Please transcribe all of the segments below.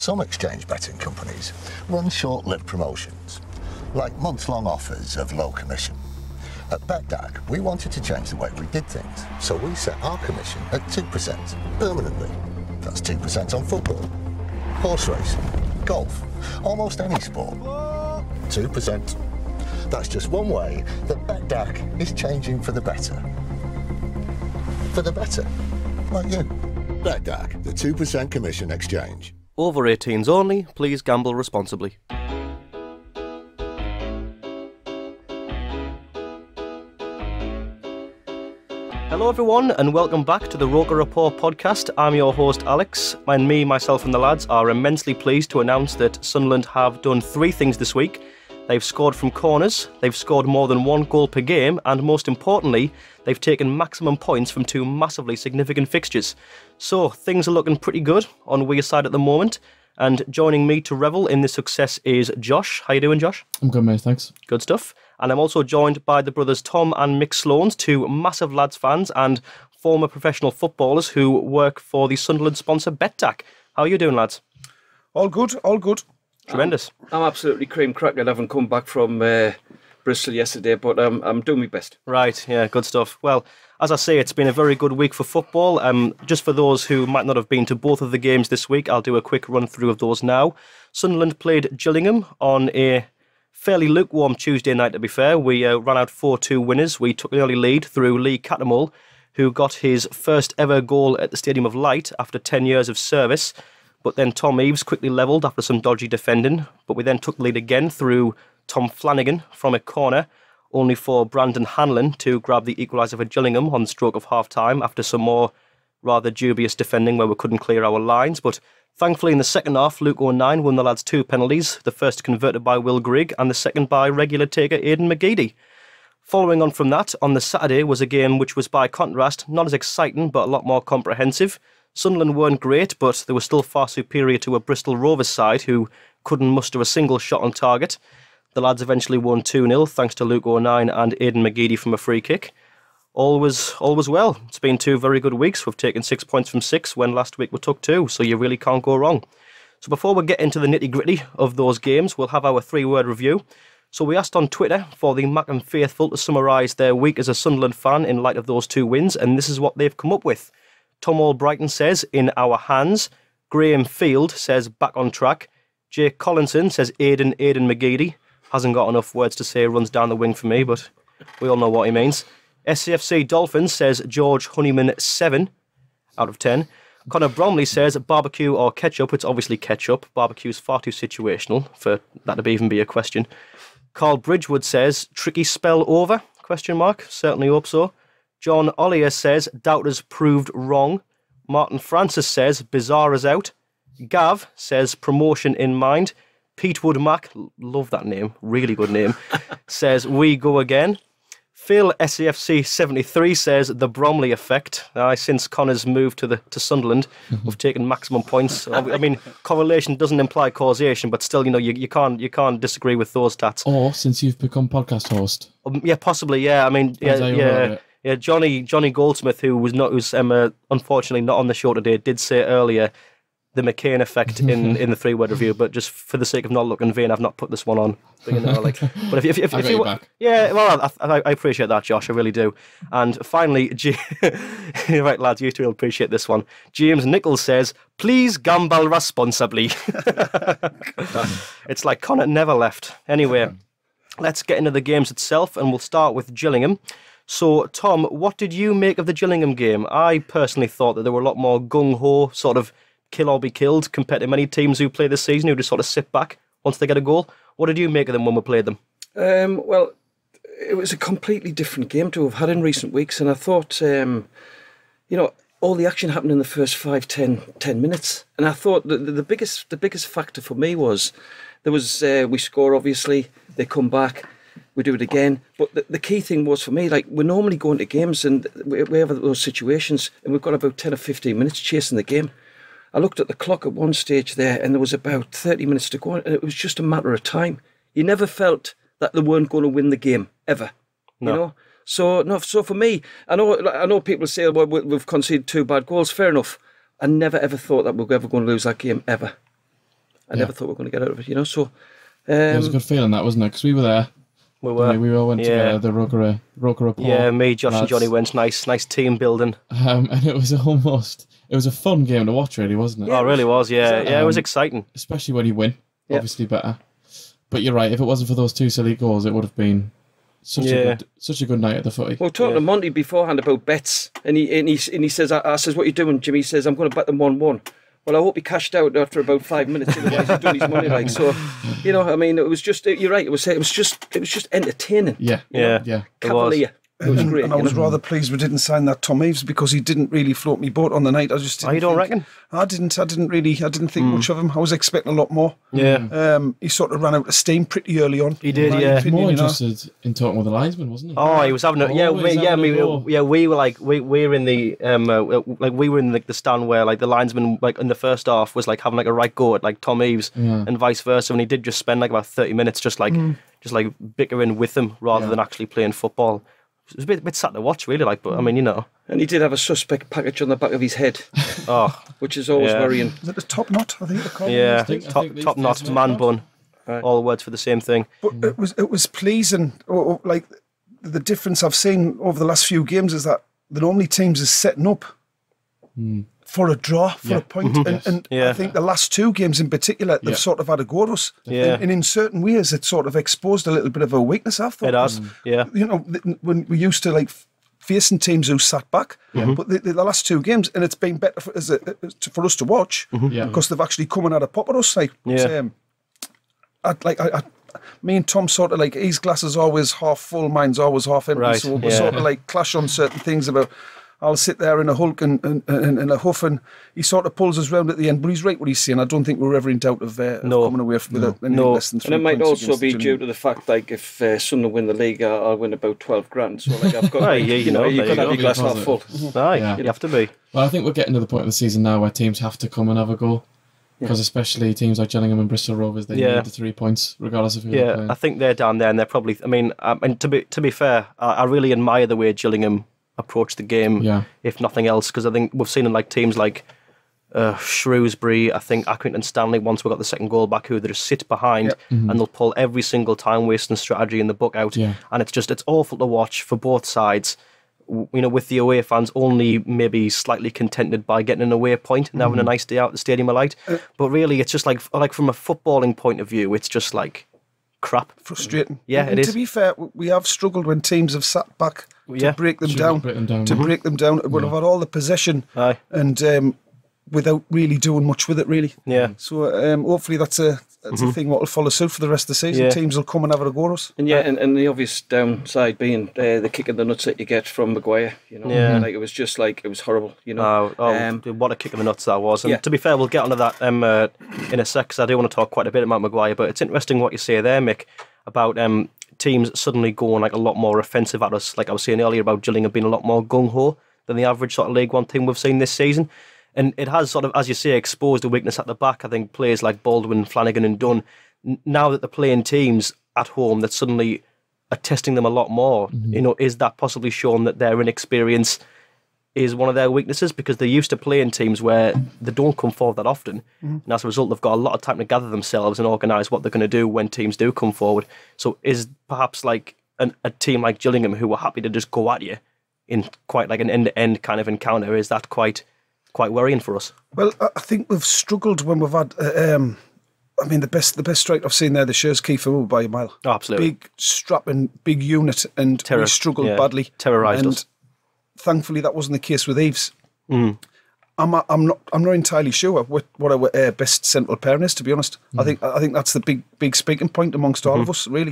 Some exchange betting companies run short-lived promotions, like months-long offers of low commission. At Betdaq, we wanted to change the way we did things, so we set our commission at 2% permanently. That's 2% on football, horse racing, golf, almost any sport. 2%. That's just one way that Betdaq is changing for the better. For the better, like you. Betdaq, the 2% commission exchange. Over 18s only, please gamble responsibly. Hello everyone and welcome back to the ROKER RAPPORT podcast. I'm your host Alex, and myself and the lads are immensely pleased to announce that Sunderland have done three things this week. They've scored from corners, they've scored more than one goal per game, and most importantly, they've taken maximum points from two massively significant fixtures. So, things are looking pretty good on Weir's side at the moment, and joining me to revel in this success is Josh. How you doing, Josh? I'm good, mate, thanks. Good stuff. And I'm also joined by the brothers Tom and Mick Sloanes, two massive lads fans and former professional footballers who work for the Sunderland sponsor Betdaq. How are you doing, lads? All good, all good. Tremendous. I'm absolutely cream cracked. I haven't come back from Bristol yesterday, but I'm doing my best. Right, yeah, good stuff. Well, as I say, it's been a very good week for football. Just for those who might not have been to both of the games this week, I'll do a quick run through of those now. Sunderland played Gillingham on a fairly lukewarm Tuesday night, to be fair. We ran out 4-2 winners. We took an early lead through Lee Cattermole, who got his first ever goal at the Stadium of Light after 10 years of service. But then Tom Eaves quickly levelled after some dodgy defending. But we then took the lead again through Tom Flanagan from a corner, only for Brandon Hanlon to grab the equaliser for Gillingham on the stroke of half-time after some more rather dubious defending where we couldn't clear our lines. But thankfully in the second half, Luke O'Nien won the lads two penalties, the first converted by Will Grigg and the second by regular taker Aidan McGeady. Following on from that, on the Saturday was a game which was by contrast not as exciting but a lot more comprehensive. Sunderland weren't great, but they were still far superior to a Bristol Rovers side who couldn't muster a single shot on target. The lads eventually won 2-0 thanks to Luke O'Nien and Aidan McGeady from a free kick. All was well. It's been two very good weeks. We've taken 6 points from 6 when last week we took 2, so you really can't go wrong. So before we get into the nitty-gritty of those games, we'll have our 3-word review. So we asked on Twitter for the Mac and Faithful to summarise their week as a Sunderland fan in light of those 2 wins, and this is what they've come up with. Tom Albrighton says, in our hands. Graham Field says, back on track. Jake Collinson says, Aidan McGeady. Hasn't got enough words to say, runs down the wing for me, but we all know what he means. SCFC Dolphins says, George Honeyman 7 out of 10. Connor Bromley says, barbecue or ketchup. It's obviously ketchup. Barbecue's far too situational for that to even be a question. Carl Bridgewood says, tricky spell over? ? Certainly hope so. John Ollier says, doubters proved wrong. Martin Francis says, bizarre as out. Gav says, promotion in mind. Pete Woodmack, love that name, really good name, says, we go again. Phil SAFC 73 says, the Bromley effect. Since Connor's moved to Sunderland, we've taken maximum points. I mean, correlation doesn't imply causation, but still, you can't disagree with those stats. Or since you've become podcast host. Yeah, possibly, yeah. I mean, yeah, Johnny Goldsmith, who's unfortunately not on the show today, did say earlier the McCain effect in the 3-word review, but just for the sake of not looking vain, I've not put this one on. But, but if you back. Yeah, well, I appreciate that, Josh. I really do. And finally, right, lads, you two will appreciate this one. James Nichols says, "Please gamble responsibly." It's like Connor never left. Anyway, let's get into the games itself, and we'll start with Gillingham. So, Tom, what did you make of the Gillingham game? I personally thought that there were a lot more gung-ho, sort of kill or be killed, compared to many teams who play this season who just sort of sit back once they get a goal. What did you make of them when we played them? Well, it was a completely different game to have had in recent weeks, and I thought, all the action happened in the first 5-10 minutes, and I thought the biggest factor for me was there was we score, obviously, they come back, we do it again, but the key thing was for me, like, we're normally going to games and we have those situations and we've got about 10 or 15 minutes chasing the game. I looked at the clock at one stage there and there was about 30 minutes to go, and it was just a matter of time. You never felt that they weren't going to win the game, ever. No. So for me, I know people say, well, we've conceded 2 bad goals. Fair enough. I never ever thought that we were ever going to lose that game, ever. I never thought we were going to get out of it, you know. So it was a good feeling, that, wasn't it? Because we were there. We all went together, the ROKER Report. Yeah, me, Josh and Johnny went. Nice team building. And it was a fun game to watch, really, wasn't it? Yeah, it really was, yeah. It was exciting. Especially when you win, obviously better. But you're right, if it wasn't for those 2 silly goals, it would have been such a good night at the footy. Well, talking to Monty beforehand about bets, and he says, I says, what are you doing, Jimmy? He says, I'm going to bet them 1-1. Well, I hope he cashed out after about 5 minutes. Otherwise, he'd done his money. Like, so, you know, I mean, it was just. You're right. It was just entertaining. Yeah. Cavalier. It was great. And I was rather pleased we didn't sign that Tom Eaves, because he didn't really float me boat on the night. I just didn't. You don't reckon? I didn't think much of him. I was expecting a lot more. Yeah. He sort of ran out of steam pretty early on. He did. He was more interested in talking with the linesman, wasn't he? Oh, he was having we were like we were in the we were in the stand where like the linesman like in the first half was like having like a right go at like Tom Eaves and vice versa, and he did just spend like about 30 minutes just like bickering with him rather than actually playing football. It was a bit sad to watch, really, like, but I mean, you know. And he did have a suspect package on the back of his head, which is always worrying. Is it the top knot? I think they call it. Yeah, top knot, man bun, all words for the same thing. But it was pleasing. Like the difference I've seen over the last few games is that the normally teams is setting up for a draw, for a point. And I think the last 2 games in particular, they've sort of had a go at us. Yeah. And in certain ways, it sort of exposed a little bit of a weakness, I thought. It has, You know, when we used to like facing teams who sat back, but the last 2 games, and it's been better for us to watch because they've actually come and had a pop at us. Like, me and Tom sort of like, his glass is always half full, mine's always half empty. Right. So we sort of like clash on certain things about. I'll sit there in a hulk and a huff, and he sort of pulls us round at the end. But he's right what he's saying. I don't think we're ever in doubt of coming away with any less than 3 And it might points also be due to the fact, like, if Sunderland win the league, I'll win about 12 grand. So, like, I've got, you know, you've got to have your glass half full. You have to be. Well, I think we're getting to the point of the season now where teams have to come and have a goal. Because especially teams like Gillingham and Bristol Rovers, they need the 3 points regardless of who they're playing. I think they're down there, and they're probably. I mean, and to be fair, I really admire the way Gillingham approach the game, if nothing else, because I think we've seen in like teams like Shrewsbury, I think Accrington Stanley, once we got the second goal back, who they just sit behind and they'll pull every single time wasting strategy in the book out, and it's awful to watch for both sides. You know, with the away fans only maybe slightly contented by getting an away point and having a nice day out at the Stadium of Light, but really it's just like from a footballing point of view, it's just like crap. Frustrating. Yeah, and it is. To be fair, we have struggled when teams have sat back to break them down. We'll have had all the possession and without really doing much with it, really. Yeah. So hopefully that's a thing what will follow suit for the rest of the season. Teams will come and have a go at us. And and the obvious downside being the kick in the nuts that you get from Maguire. You know, like it was just like, it was horrible. You know, what a kick in the nuts that was. And to be fair, we'll get onto that in a sec, because I do want to talk quite a bit about Maguire. But it's interesting what you say there, Mick, about teams suddenly going like a lot more offensive at us. Like I was saying earlier about Gillingham being a lot more gung ho than the average sort of League One team we've seen this season. And it has sort of, as you say, exposed a weakness at the back. I think players like Baldwin, Flanagan and Dunn, now that they're playing teams at home that suddenly are testing them a lot more, you know, is that possibly shown that their inexperience is one of their weaknesses? Because they're used to playing teams where they don't come forward that often. And as a result, they've got a lot of time to gather themselves and organise what they're going to do when teams do come forward. So is perhaps like a team like Gillingham, who are happy to just go at you in quite like an end-to-end kind of encounter, is that quite worrying for us? Well, I think we've struggled when we've had. I mean, the best strike I've seen there, the Shears Kiefer by a mile. Oh, absolutely. Big strapping, big unit, and we struggled badly. Terrorised us. Thankfully, that wasn't the case with Eaves. I'm not entirely sure what our best central pairing is, to be honest. I think that's the big speaking point amongst all of us, really.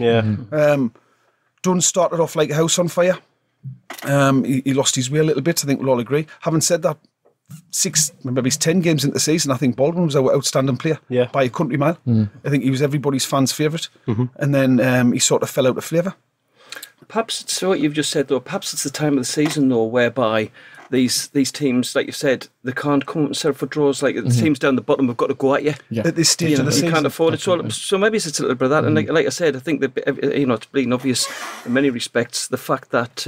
Dunn started off like a house on fire. He lost his way a little bit. I think we'll all agree. Having said that, 10 games into the season, I think Baldwin was our outstanding player by a country mile. I think he was everybody's fan's favourite. And then he sort of fell out of flavour. Perhaps it's what you've just said, though. Perhaps it's the time of the season, though, whereby these teams, like you said, they can't come and set up for draws. Like the teams down the bottom have got to go at you at this stage of the season. You can't afford it. So maybe it's a little bit of that. And like I said, I think that it's bleeding obvious in many respects. The fact that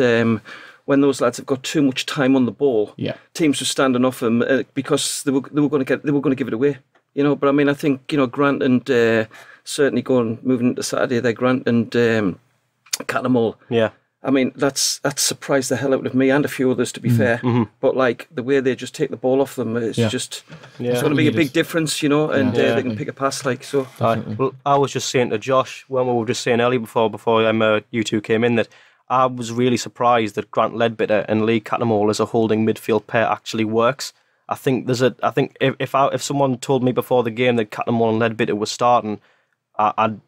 when those lads have got too much time on the ball, teams were standing off them because they were going to give it away. you know. But I mean, I think, you know, Grant and certainly moving into Saturday there, Grant and Cattermole. Yeah. I mean, that's surprised the hell out of me and a few others, to be fair. But like the way they just take the ball off them, it's just it's going to be a big difference, you know. And they can pick a pass, like so. Well, I was just saying to Josh when we were just saying earlier before you two came in that I was really surprised that Grant Ledbetter and Lee Cattermole as a holding midfield pair actually works. I think if someone told me before the game that Cattermole and Ledbetter were starting, I'd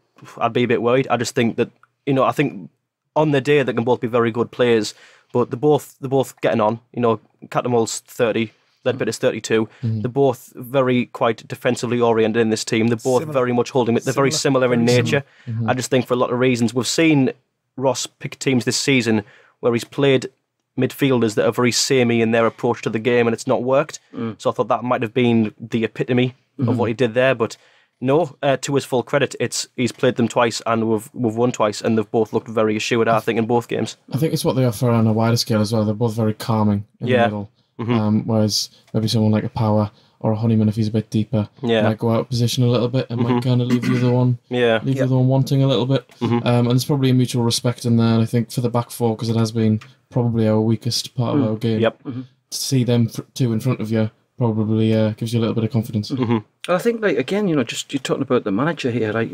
be a bit worried. I just think that, you know, I think on the day they can both be very good players, but they're both getting on. You know, Cattermole's 30, Ledbetter's 32. They're both very quite defensively oriented in this team. They're both very much holding it. They're very similar in nature. I just think for a lot of reasons we've seen Ross pick teams this season where he's played midfielders that are very samey in their approach to the game and it's not worked. So I thought that might have been the epitome of what he did there, but no, to his full credit, he's played them twice and we've won twice, and they've both looked very assured, I think, in both games. I think it's what they offer on a wider scale as well. They're both very calming in the middle, whereas maybe someone like a Power or a Honeyman, if he's a bit deeper, might go out of position a little bit and might kind of leave the other one, the other one wanting a little bit. And there's probably a mutual respect in there. And I think for the back four, because it has been probably our weakest part of our game, to see them two in front of you probably gives you a little bit of confidence. I think, like, again, you know, just you're talking about the manager here, like,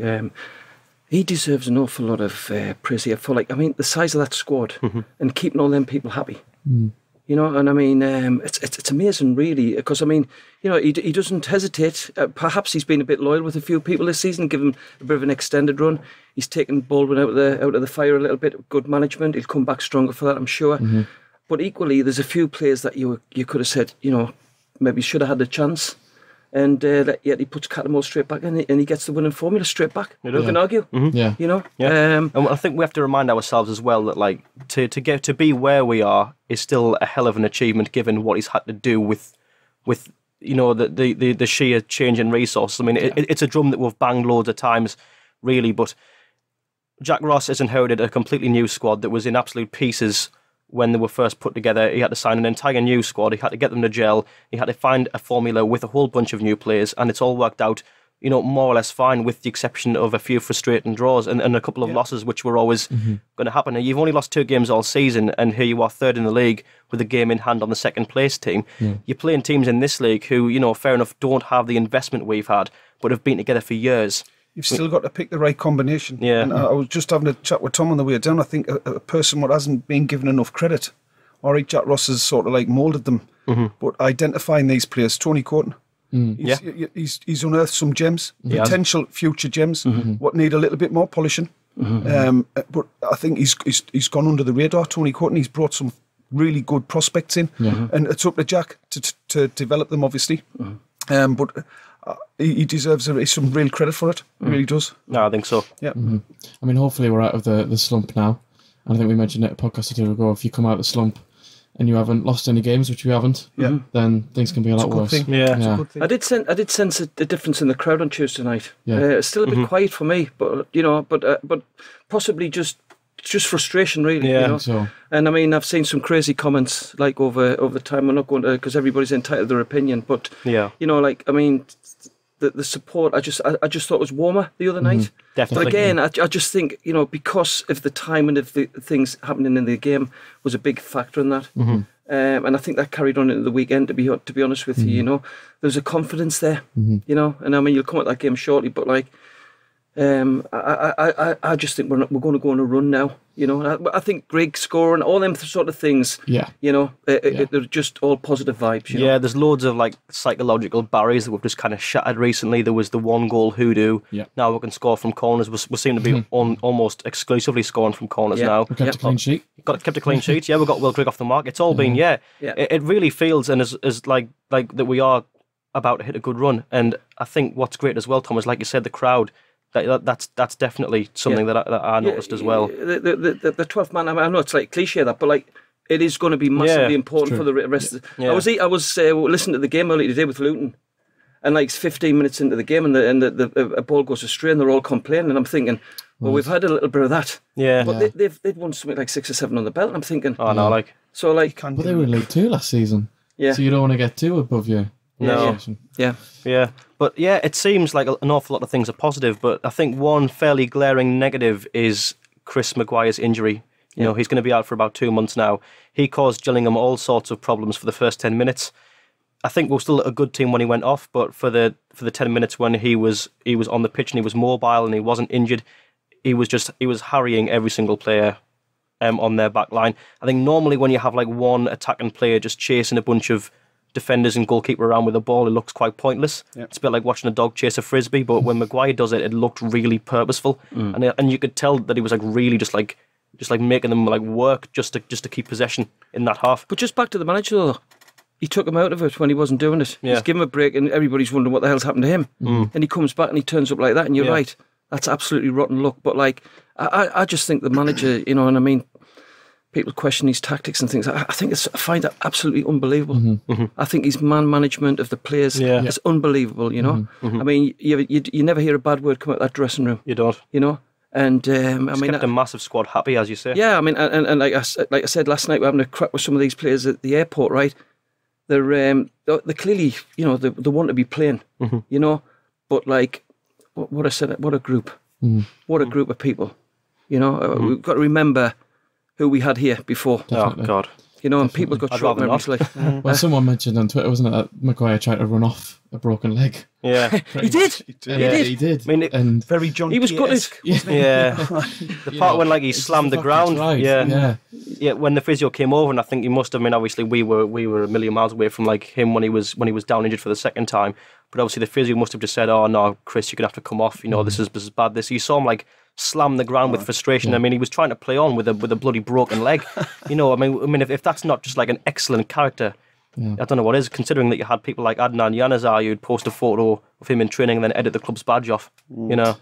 he deserves an awful lot of praise here for, like, I mean, the size of that squad and keeping all them people happy. You know, and I mean, it's amazing, really, because I mean, you know, he doesn't hesitate. Perhaps he's been a bit loyal with a few people this season, give him a bit of an extended run. He's taken Baldwin out of the fire a little bit. Good management. He'll come back stronger for that, I'm sure. But equally, there's a few players that you could have said, you know, maybe should have had a chance. And yet he puts Cattermole straight back and he gets the winning formula straight back. Who can argue? You know? And I think we have to remind ourselves as well that, like, to be where we are is still a hell of an achievement given what he's had to do with you know, the sheer change in resources. I mean, it's a drum that we've banged loads of times, really, but Jack Ross has inherited a completely new squad that was in absolute pieces when they were first put together. He had to sign an entire new squad. He had to get them to gel. He had to find a formula with a whole bunch of new players, and it's all worked out, you know, more or less fine, with the exception of a few frustrating draws and a couple of losses, which were always going to happen. And you've only lost 2 games all season, and here you are third in the league with a game in hand on the second place team. You're playing teams in this league who, you know, fair enough, don't have the investment we've had, but have been together for years. You've still got to pick the right combination. And I was just having a chat with Tom on the way down. I think a person what hasn't been given enough credit. All right, Jack Ross has sort of like moulded them, but identifying these players, Tony Courton, he's unearthed some gems, potential future gems, what need a little bit more polishing. But I think he's gone under the radar. Tony Courton, he's brought some really good prospects in, and it's up to Jack to develop them, obviously. But he deserves some real credit for it. He really does. No, I think so. I mean, hopefully we're out of the slump now. And I think we mentioned it a podcast or two ago. If you come out of the slump and you haven't lost any games, which you haven't, then things can be a lot worse. I did sense a difference in the crowd on Tuesday night. It's still a bit quiet for me, but you know, but possibly just frustration, really. You know? So. And I mean, I've seen some crazy comments like over the time. I'm not going to, because everybody's entitled to their opinion, but you know, like, I mean, the support I just thought was warmer the other night. Definitely. But again, I just think, you know, because of the time and of the things happening in the game was a big factor in that. And I think that carried on into the weekend, to be honest with you, you know. There's a confidence there, you know. And I mean, you'll come at that game shortly, but like, I just think we're going to go on a run now, you know. I think Grigg scoring, all them sort of things, you know, they're just all positive vibes. You know? There's loads of like psychological barriers that we've just kind of shattered recently. There was the 1 goal hoodoo. Now we can score from corners. We seem to be almost exclusively scoring from corners now. We kept a clean sheet. Kept a clean sheet. We got Will Grigg off the mark. It's all been It really feels and is like that we are about to hit a good run. And I think what's great as well, Tom, is like you said, the crowd. That's definitely something that I noticed as well. The 12th man, I know it's like cliche that, but like it is going to be massively important for the rest of the... I was listening to the game earlier today with Luton, and like 15 minutes into the game and the ball goes astray and they're all complaining, and I'm thinking, well, we've had a little bit of that. But they've won something like 6 or 7 on the belt, and I'm thinking... Oh, no, like... So like... But they were in League 2 last season. So you don't want to get too above you. No. Yeah. But yeah, it seems like an awful lot of things are positive, but I think one fairly glaring negative is Chris Maguire's injury. You know, he's going to be out for about 2 months now. He caused Gillingham all sorts of problems for the first 10 minutes. I think we're still a good team when he went off, but for the 10 minutes when he was on the pitch and he was mobile and he wasn't injured, he was harrying every single player on their back line. I think normally when you have like one attacking player just chasing a bunch of defenders and goalkeeper around with the ball, it looks quite pointless. Yep. It's a bit like watching a dog chase a frisbee, but when Maguire does it, it looked really purposeful, and you could tell that he was like really just like making them like work just to keep possession in that half. But just back to the manager though, he took him out of it when he wasn't doing it. He's given him a break, and everybody's wondering what the hell's happened to him. And he comes back and he turns up like that, and you're right, that's absolutely rotten luck. But like, I just think the manager, you know, and I mean, people question his tactics and things. I find that absolutely unbelievable. I think his man management of the players is unbelievable. You know, I mean, you never hear a bad word come out of that dressing room. You don't. You know. And I mean, kept a massive squad happy, as you say. Yeah, I mean, and like I said last night, we're having a crack with some of these players at the airport, right? They're clearly, you know, they want to be playing, you know, but like, what I said, what a group, what a group of people, you know. We've got to remember who we had here before. Definitely. Oh God. You know, and people got short memories. Like, well, someone mentioned on Twitter, wasn't it, that Maguire tried to run off a broken leg? Yeah, he did. He did. I mean, and very John. He was gutted. Yeah, the part when like he slammed the ground. Right. Yeah. When the physio came over, and I think he must have. I mean, obviously we were a million miles away from like him when he was down injured for the second time. But obviously the physio must have just said, "Oh no, Chris, you're gonna have to come off. You know, this is bad. You saw him like slam the ground with frustration. I mean, he was trying to play on with a bloody broken leg. You know, I mean, if that's not just like an excellent character, I don't know what is. Considering that you had people like Adnan Januzaj who'd post a photo of him in training and then edit the club's badge off. You know,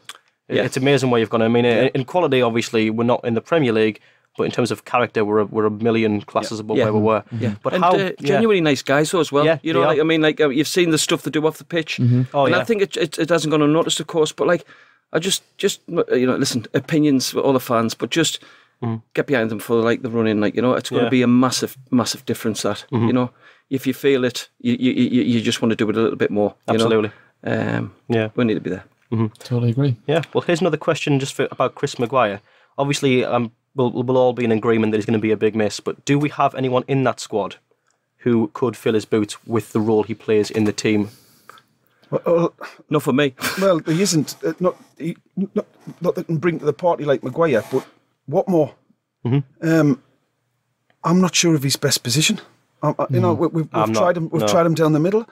it's amazing where you've gone. I mean, in quality, obviously, we're not in the Premier League, but in terms of character, we're a million classes above where we were. But and genuinely nice guys though as well. Yeah, you know, like, I mean, like you've seen the stuff they do off the pitch. I think it hasn't gone unnoticed, of course, but like. I just you know, listen, opinions for all the fans, but just get behind them for like the running, like, you know, it's going to be a massive difference. That you know, if you feel it, you just want to do it a little bit more. Absolutely. We need to be there. Totally agree. Yeah. Well, here's another question just about Chris Maguire. Obviously, we'll all be in agreement that he's going to be a big miss, but do we have anyone in that squad who could fill his boots with the role he plays in the team? Well, not for me. Well, he isn't not that can bring to the party like Maguire, but what more? I'm not sure of his best position. You know, we've tried him. We've tried him down the middle.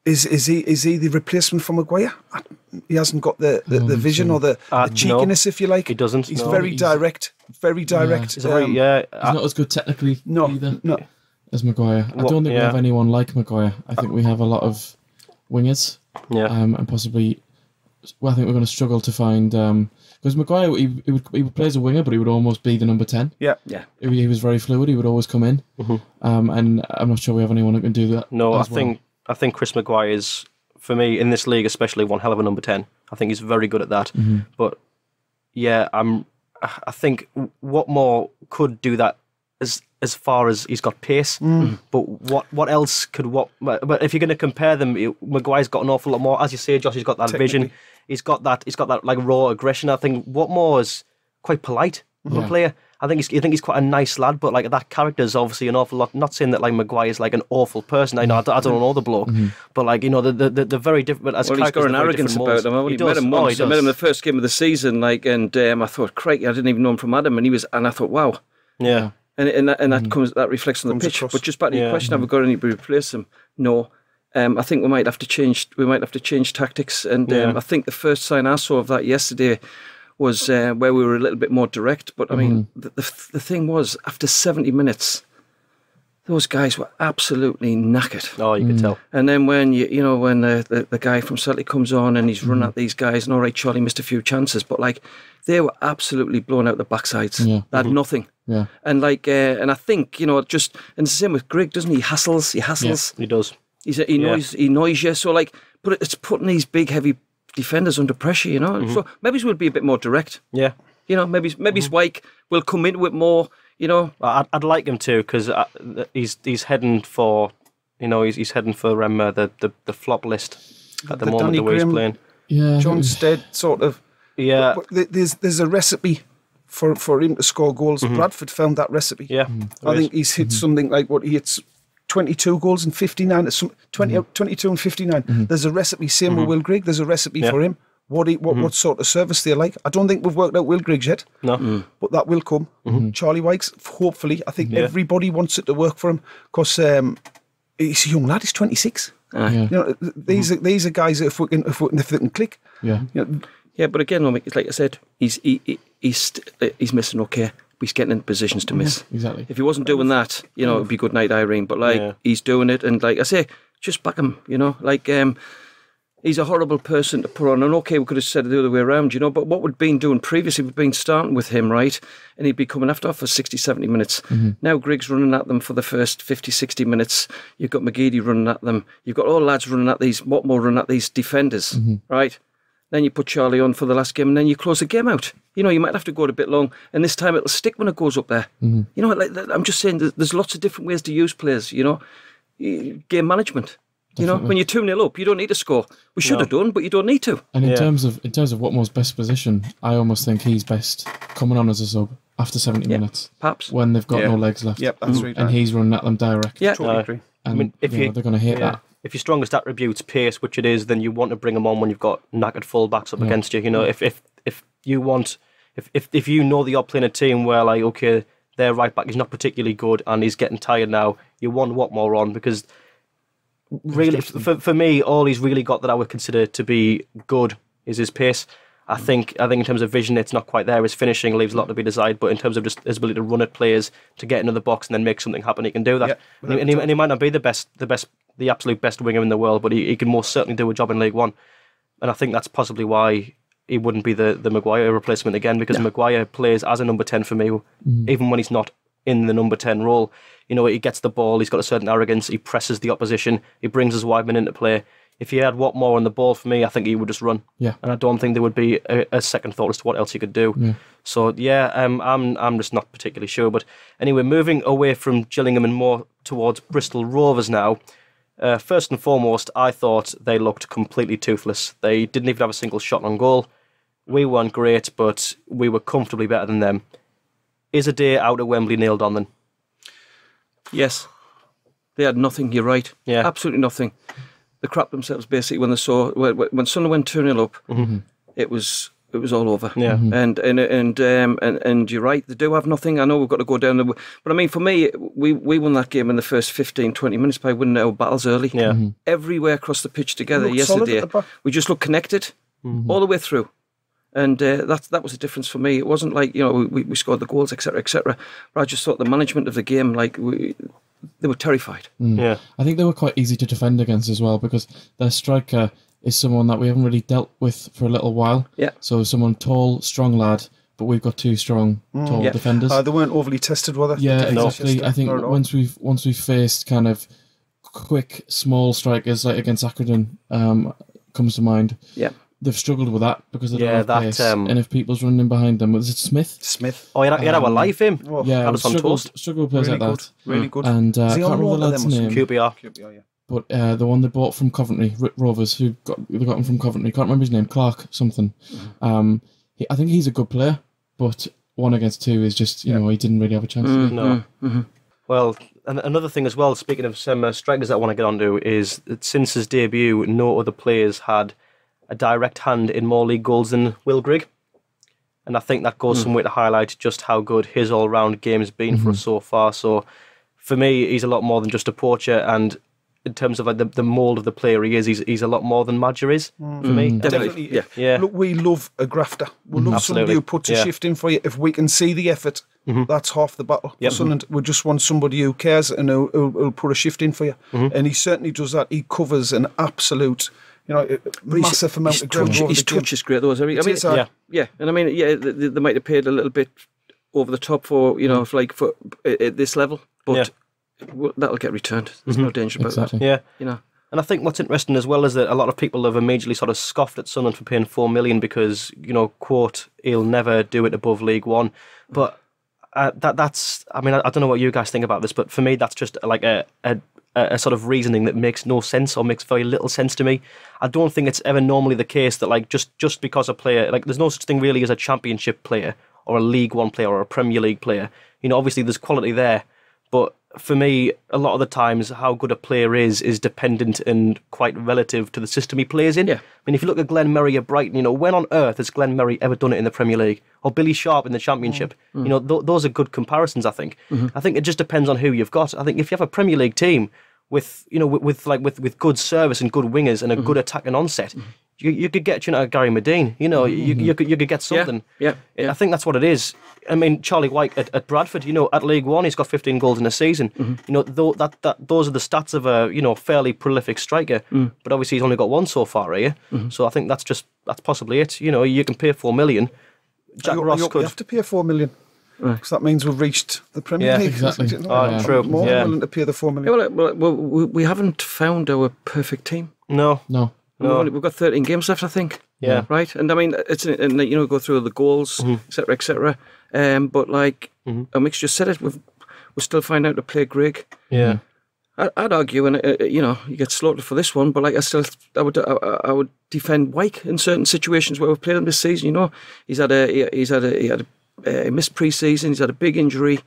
Is he the replacement for Maguire? He hasn't got the vision or the cheekiness, if you like. He doesn't. He's very direct. Very direct. He's not as good technically either. No. As Maguire. I don't think we have anyone like Maguire. I think we have a lot of wingers. And possibly, well, I think we're going to struggle to find, because Maguire, he would play as a winger, but he would almost be the number 10. Yeah. He was very fluid. He would always come in. And I'm not sure we have anyone who can do that. No, I think Chris Maguire is, for me, in this league especially, one hell of a number 10. I think he's very good at that. But yeah, I think Watmore could do that as far as he's got pace, but what else could But if you're going to compare them, Maguire's got an awful lot more. As you say, Josh, he's got that vision. He's got that like raw aggression. I think Watmore is quite polite of a player. I think he's quite a nice lad, but like that character is obviously an awful lot. Not saying that like Maguire is like an awful person. I know I don't know the bloke, but like, you know, the very different. But as he's got an arrogance about him. I met him once. I met him the first game of the season, like, and I thought, crikey, I didn't even know him from Adam, and I thought, wow, yeah. And that reflects on the pitch. Across. But just back to your question, have we got anybody to replace him? No. I think we might have to change tactics. And I think the first sign I saw of that yesterday was where we were a little bit more direct. But I mean, the thing was, after 70 minutes, those guys were absolutely knackered. Oh, you could tell. And then when when the guy from Celtic comes on and he's run at these guys, and all right, Charlie missed a few chances, but like they were absolutely blown out the backsides. They had nothing. Yeah. And like, and I think, you know, just, and it's the same with Grigg, doesn't he? He hassles. Yeah, he does. He annoys you. So like, but it's putting these big, heavy defenders under pressure, you know. So maybe we'll be a bit more direct. Yeah. You know, maybe Swike will come into it more. You know, I'd like him to, because he's heading for You know, he's heading for the flop list at the moment, Danny the way he's Graham, playing. Yeah, John Stead sort of. Yeah. But there's a recipe for him to score goals. Bradford found that recipe. Yeah. I think he's hit something like what he hits 22 goals and 59, 22 and 59. There's a recipe. Same with Will Grigg. There's a recipe for him. What sort of service they like. I don't think we've worked out Will Grigg's yet. No. But that will come. Charlie Wykes, hopefully. I think everybody wants it to work for him because he's a young lad. He's 26. You know, these are guys that if they can click. Yeah. You know, yeah, but again, like I said, he's missing okay. He's getting in positions to miss. Exactly. If he wasn't doing that, you know, it'd be good night, Irene. But he's doing it, and like I say, just back him. You know, like he's a horrible person to put on. And okay, we could have said it the other way around, you know. But what we'd been doing previously, we'd been starting with him, right, and he'd be coming after for 60, 70 minutes. Now Grigg's running at them for the first 50, 60 minutes. You've got McGee running at them. You've got all lads running at these, Watmore running at these defenders, right? Then you put Charlie on for the last game, and then you close the game out. You know, you might have to go a bit long, and this time it'll stick when it goes up there. You know, like I'm just saying, there's lots of different ways to use players. You know, game management. You know, when you're 2-0 up, you don't need to score. We should have done, but you don't need to. And in terms of Watmore's best position, I almost think he's best coming on as a sub after 70 minutes, perhaps when they've got no legs left. Yep, that's right. And he's running at them direct. Yeah, totally agree. And I mean, if they're going to hate that. If your strongest attribute's pace, which it is, then you want to bring them on when you've got knackered fullbacks up against you. You know, if you want, if you know that you're playing a team where, like, okay, their right back is not particularly good and he's getting tired now, you want Watmore on, because really, for me, all he's really got that I would consider to be good is his pace. I think in terms of vision, it's not quite there. His finishing leaves a lot to be desired, but in terms of just his ability to run at players, to get into the box and then make something happen, he can do that. Yeah, and he might not be the absolute best winger in the world, but he can most certainly do a job in League One. And I think that's possibly why he wouldn't be the Maguire replacement again, because Maguire plays as a number 10 for me, even when he's not in the number 10 role. You know, he gets the ball, he's got a certain arrogance, he presses the opposition, he brings his wide men into play. If he had Watmore on the ball for me, I think he would just run. Yeah. And I don't think there would be a second thought as to what else he could do. Yeah. So, I'm just not particularly sure. But anyway, moving away from Gillingham and more towards Bristol Rovers now. First and foremost, I thought they looked completely toothless. They didn't even have a single shot on goal. We weren't great, but we were comfortably better than them. Is a day out at Wembley nailed on then? Yes. They had nothing, you're right. Yeah. Absolutely nothing. They crapped themselves basically when they saw when Sunderland went 2-0 up. It was all over. Yeah. And you're right. They do have nothing. I know we've got to go down the. But I mean, for me, we won that game in the first 15, 20 minutes by winning our battles early. Yeah. Everywhere across the pitch together yesterday. We just looked connected all the way through. And that was the difference for me. It wasn't like, you know, we scored the goals, etc., etc. But I just thought the management of the game, like, they were terrified. Yeah, I think they were quite easy to defend against as well, because their striker is someone that we haven't really dealt with for a little while. Yeah. So someone tall, strong lad, but we've got two strong, tall defenders. They weren't overly tested, were they? Yeah, exactly. I think once we've faced kind of quick, small strikers like against Accrington, comes to mind. Yeah. They've struggled with that because they don't have pace. And if people's running behind them, was it Smith? Oh, you had our life him. Yeah, struggled players really like that. Really good. And I can't remember the lad's name. QPR, yeah. But the one they bought from Coventry, Rovers, they got him from Coventry. Can't remember his name. Clark something. I think he's a good player, but 1 against 2 is just he didn't really have a chance. No. Well, and another thing as well. Speaking of some strikers that I want to get onto is that since his debut, no other players had a direct hand in more league goals than Will Grigg. And I think that goes some way to highlight just how good his all-round game has been for us so far. So for me, he's a lot more than just a poacher, and in terms of like the mould of the player he is, he's a lot more than Madger is for me. Definitely. Yeah. Look, we love a grafter. We love somebody who puts a shift in for you. If we can see the effort, that's half the battle. For Sunderland, we just want somebody who cares and who'll put a shift in for you. And he certainly does that. He covers an absolute... massive amount of ground. His touch is great, though. And I mean, they might have paid a little bit over the top for for at this level, but that'll get returned. There's no danger about that. Yeah, And I think what's interesting as well is that a lot of people have immediately sort of scoffed at Sunderland for paying $4 million because quote, he'll never do it above League One, but that's. I mean, I don't know what you guys think about this, but for me, that's just like a a sort of reasoning that makes no sense or makes very little sense to me. I don't think it's ever normally the case that like just because a player, like there's no such thing really as a Championship player or a League One player or a Premier League player. You know, obviously there's quality there, but for me, a lot of the times, how good a player is dependent and quite relative to the system he plays in. Yeah. I mean, if you look at Glenn Murray at Brighton, you know, when on earth has Glenn Murray ever done it in the Premier League? Or Billy Sharp in the Championship? You know, those are good comparisons, I think. I think it just depends on who you've got. I think if you have a Premier League team with, you know, with good service and good wingers and a good attacking onset, you could get, you know, Gary Medine. You know, you could get something. Yeah. I think that's what it is. I mean, Charlie White at Bradford, you know, at League One, he's got 15 goals in a season. You know, those are the stats of a, you know, fairly prolific striker. But obviously, he's only got one so far here. So I think that's possibly it. You know, you can pay $4 million. Jack Ross could. You have to pay $4 million. Because that means we've reached the Premier League. Exactly. True. More willing to pay the $4 million. Well, we haven't found our perfect team. No. We've got 13 games left, I think. Yeah. Right? And I mean, and you know, go through the goals, etc., etc. But like, Mick's just said it, we're still finding out to play Grigg. Yeah. I'd argue, and you know, you get slaughtered for this one, but like I would defend Wyke in certain situations where we've played him this season. You know, he missed pre-season, he's had a big injury,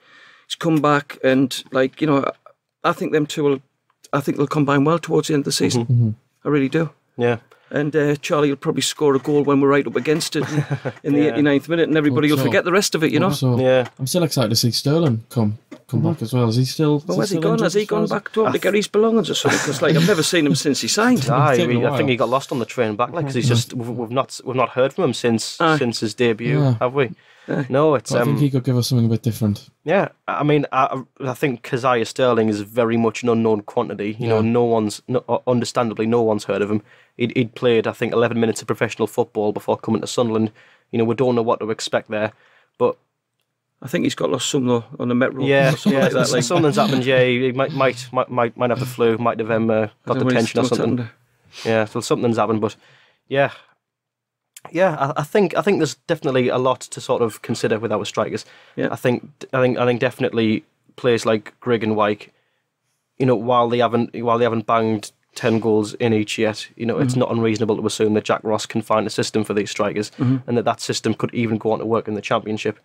he's come back, and like, you know, I think them two they'll combine well towards the end of the season. I really do. Yeah. And Charlie will probably score a goal when we're right up against it in the 89th minute, and everybody will forget the rest of it, you know. Yeah. I'm still excited to see Sterling come back as well. Is he still? Well, where's he gone? Has he gone back to get his belongings or something? Because like I've never seen him since he signed. I think he got lost on the train back, like, because he's just we've not heard from him since his debut, have we? No, it's. I think he could give us something a bit different. Yeah, I mean, I think Keziah Sterling is very much an unknown quantity. You know, understandably, no one's heard of him. He'd played, I think, 11 minutes of professional football before coming to Sunderland. You know, we don't know what to expect there, but I think he's got lost some though on the Metro. Yeah, or something like that. Like, something's happened. Yeah, he might have the flu, might have got detention or something. Yeah, so something's happened, but yeah. Yeah, I think there's definitely a lot to sort of consider with our strikers. Yeah. I think definitely players like Grigg and Wyke, you know, while they haven't banged 10 goals in each yet, you know, it's not unreasonable to assume that Jack Ross can find a system for these strikers, and that system could even go on to work in the Championship.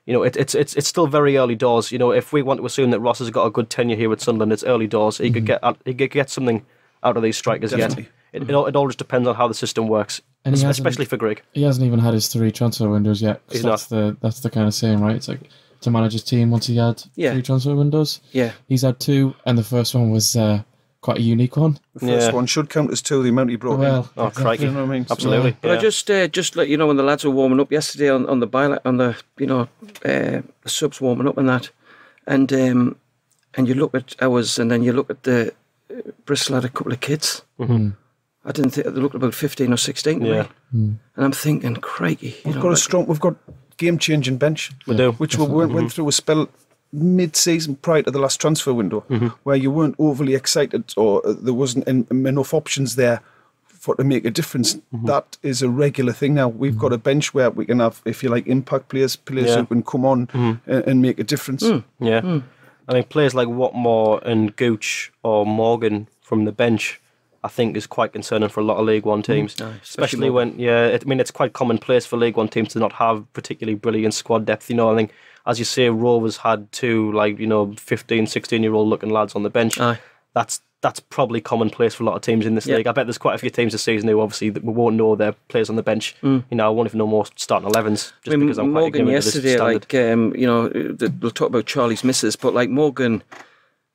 You know, it's still very early doors. You know, if we want to assume that Ross has got a good tenure here with Sunderland, it's early doors. He could get something out of these strikers yet. It all just depends on how the system works, and especially for Grigg. He hasn't even had his 3 transfer windows yet. He's that's the kind of saying, right? It's like to manage his team once he had 3 transfer windows. Yeah, he's had 2, and the first one was quite a unique one. The first one should count as 2. The amount he brought in. Oh, crikey! You know what I mean? Absolutely. Yeah. But I just let you know, when the lads were warming up yesterday on the the subs warming up and that, and you look at ours, and then you look at the Bristol had a couple of kids. I didn't think they looked about 15 or 16 to me. And I'm thinking, crikey, we've got game-changing bench. We do. Which we went through a spell mid-season prior to the last transfer window where you weren't overly excited, or there wasn't enough options there to make a difference. That is a regular thing now. We've got a bench where we can have, if you like, impact players who can come on and make a difference. I mean, players like Watmore and Gooch or Morgan from the bench, I think, is quite concerning for a lot of League One teams, especially when, it's quite commonplace for League One teams to not have particularly brilliant squad depth. You know, I think, as you say, Rovers had 2 15, 16-year-old looking lads on the bench. That's probably commonplace for a lot of teams in this league. I bet there's quite a few teams this season who obviously we won't know their players on the bench. You know, I won't even know more starting 11s just because I'm quite Morgan yesterday, we'll talk about Charlie's misses, but like Morgan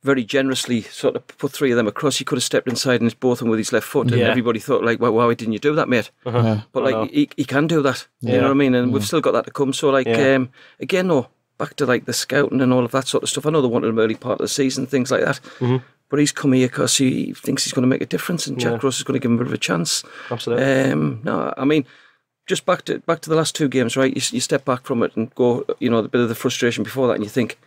very generously sort of put 3 of them across. He could have stepped inside and both of them with his left foot, and everybody thought, like, well, why didn't you do that, mate? But like, he can do that. You know what I mean? And we've still got that to come. So like, again, though, back to like the scouting and all of that sort of stuff. I know they wanted him early part of the season, things like that. But he's come here because he thinks he's going to make a difference, and Jack Ross is going to give him a bit of a chance. Absolutely. No, I mean, just back to the last 2 games, right? You step back from it and go, you know, a bit of the frustration before that, and you think,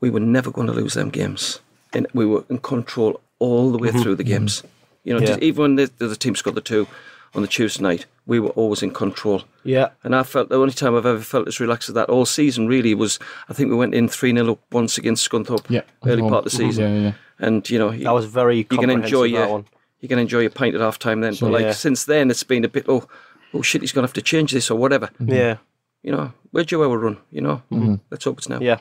we were never going to lose them games. And we were in control all the way through the games. You know, even when the team scored the 2 on the Tuesday night, we were always in control. Yeah. And I felt the only time I've ever felt as relaxed as that all season really was, I think we went in 3-0 up once against Scunthorpe, early part of the season. Yeah. And, you know, that was very comprehensive, that one. You can enjoy your pint at half time then. Sure. But like since then, it's been a bit, oh shit, he's going to have to change this or whatever. Yeah. You know, where'd you ever run? You know, let's hope it's now. Yeah.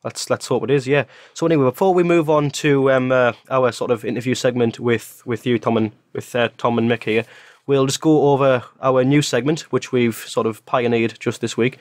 Let's hope it is, yeah. So anyway, before we move on to our sort of interview segment with you, Tom, and with Tom and Mick here, we'll just go over our new segment, which we've sort of pioneered just this week,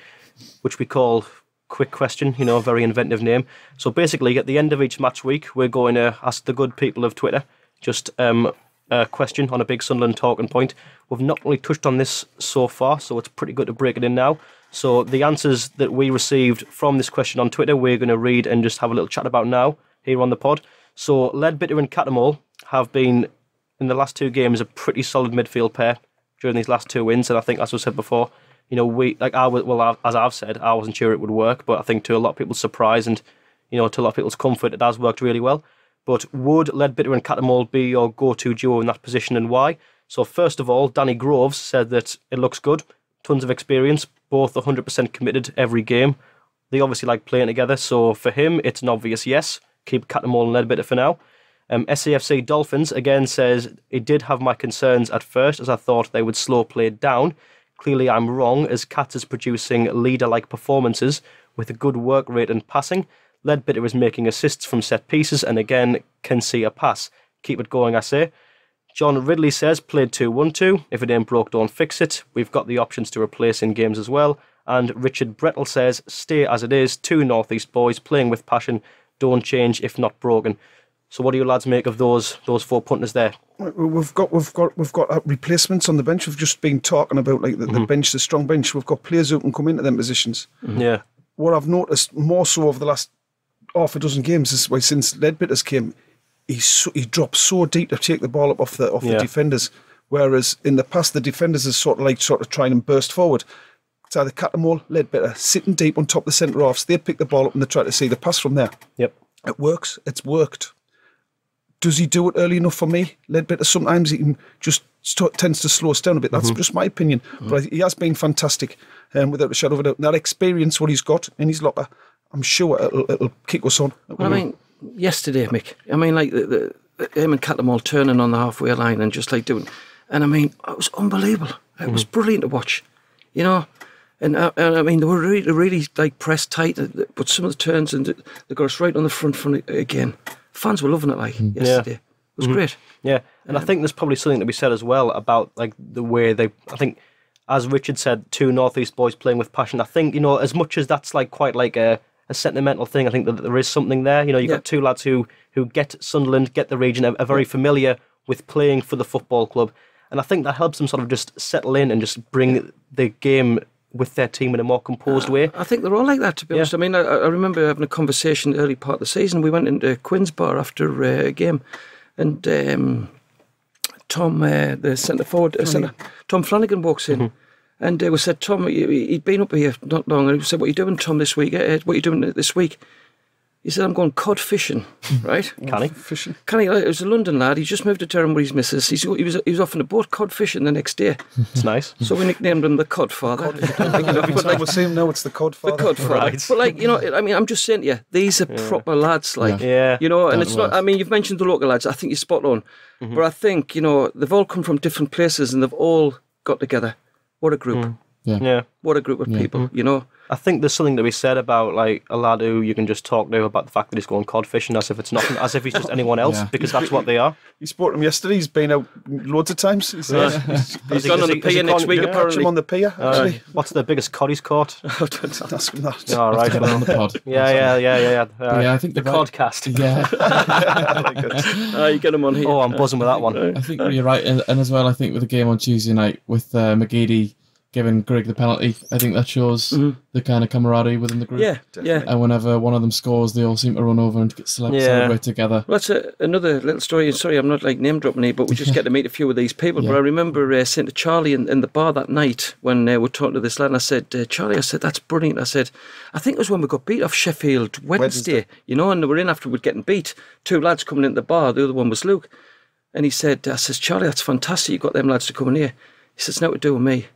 which we call Quick Question, you know, a very inventive name. So basically, at the end of each match week, we're going to ask the good people of Twitter just a question on a big Sunderland talking point. We've not really touched on this so far, so it's pretty good to break it in now. So the answers that we received from this question on Twitter, we're going to read and just have a little chat about now here on the pod. So Ledbetter and Cattermole have been, in the last 2 games, a pretty solid midfield pair during these last 2 wins. And I think, as I said before, you know, as I've said, I wasn't sure it would work, but I think to a lot of people's surprise and, you know, to a lot of people's comfort, it has worked really well. But would Ledbetter and Cattermole be your go-to duo in that position, and why? So first of all, Danny Groves said that it looks good, tons of experience, both 100% committed every game. They obviously like playing together, so for him, it's an obvious yes. Keep Cattermole and Ledbetter for now. SAFC Dolphins, again, says, it did have my concerns at first, as I thought they would slow play down. Clearly I'm wrong, as Catts is producing leader-like performances with a good work rate and passing. Ledbetter is making assists from set pieces and again can see a pass. Keep it going, I say. John Ridley says, played 2-1-2. If it ain't broke, don't fix it. We've got the options to replace in games as well. And Richard Brettle says, stay as it is. 2 North East boys playing with passion. Don't change if not broken. So what do you lads make of those 4 punters there? We've got replacements on the bench. We've just been talking about like the bench, the strong bench. We've got players who can come into them positions. Yeah. What I've noticed more so over the last half a dozen games is why since Ledbetter's came, he drops so deep to take the ball up off the defenders. Whereas in the past, the defenders is sort of trying and burst forward. It's either Cattermole, Ledbetter, sitting deep on top of the centre halves. They pick the ball up and they try to see the pass from there. Yep. It works. It's worked. Does he do it early enough for me? Ledbetter, sometimes he can just tends to slow us down a bit. That's just my opinion. But he has been fantastic, without a shadow of a doubt. And that experience, what he's got in his locker, I'm sure it'll kick us on. Well, I mean, yesterday, Mick, I mean, like him and Cattermole turning on the halfway line and just like doing, and I mean, it was unbelievable. It was brilliant to watch, you know. And I mean, they were really like pressed tight, but some of the turns and they got us right on the front again. Fans were loving it yesterday. It was great. Yeah, and I think there's probably something to be said as well about like the way I think, as Richard said, 2 North East boys playing with passion. I think, you know, as much as that's like quite like a sentimental thing, I think that there is something there. You know, you've got 2 lads who get Sunderland, get the region, are very familiar with playing for the football club. And I think that helps them sort of just settle in and just bring the game with their team in a more composed way. I think they're all like that, to be honest. I mean, I remember having a conversation early part of the season. We went into Quinn's bar after a game, and Tom, the centre forward, Tom Flanagan walks in, and we said, Tom, he'd been up here not long, and he said, what are you doing, Tom, this week? What are you doing this week? He said, I'm going cod fishing, right? Can he? Fishing. Can he? It was a London lad. He just moved to Durham with his missus. He was off on a boat cod fishing the next day. It's nice. So we nicknamed him the Cod Father. Every time we see him now, it's the Cod Father. The Cod Father. Right. But like, you know, I mean, I'm just saying to you, these are proper lads, like, you know, and it's not, I mean, you've mentioned the local lads. I think you're spot on. But I think, you know, they've all come from different places and they've all got together. What a group. Yeah. What a group of people, you know. I think there's something to be said about like a lad who you can just talk to about the fact that he's going cod fishing as if it's nothing, as if he's just anyone else, because that's what they are. You spoke to him yesterday. He's been out loads of times. He's gone on the pier next week, apparently. Catch him on the pier, actually. What's the biggest cod he's caught? Don't ask him that. All right. Get on the pod. Yeah. Yeah, I think the podcast. Yeah. You get him on here. Oh, I'm buzzing with that one. I think you're right, and as well, I think with the game on Tuesday night with McGee giving Grigg the penalty, I think that shows the kind of camaraderie within the group. Yeah. And whenever one of them scores, they all seem to run over and celebrate together. Well, that's another little story. Sorry, I'm not like name dropping here, but we just get to meet a few of these people. But I remember saying to Charlie in the bar that night when we were talking to this lad, and I said, Charlie, I said, that's brilliant. I said, I think it was when we got beat off Sheffield Wednesday, you know, and they were in afterward getting beat. 2 lads coming into the bar, the other one was Luke. And he said, I says, Charlie, that's fantastic, you got them lads to come in here. He says, "Now to do with me."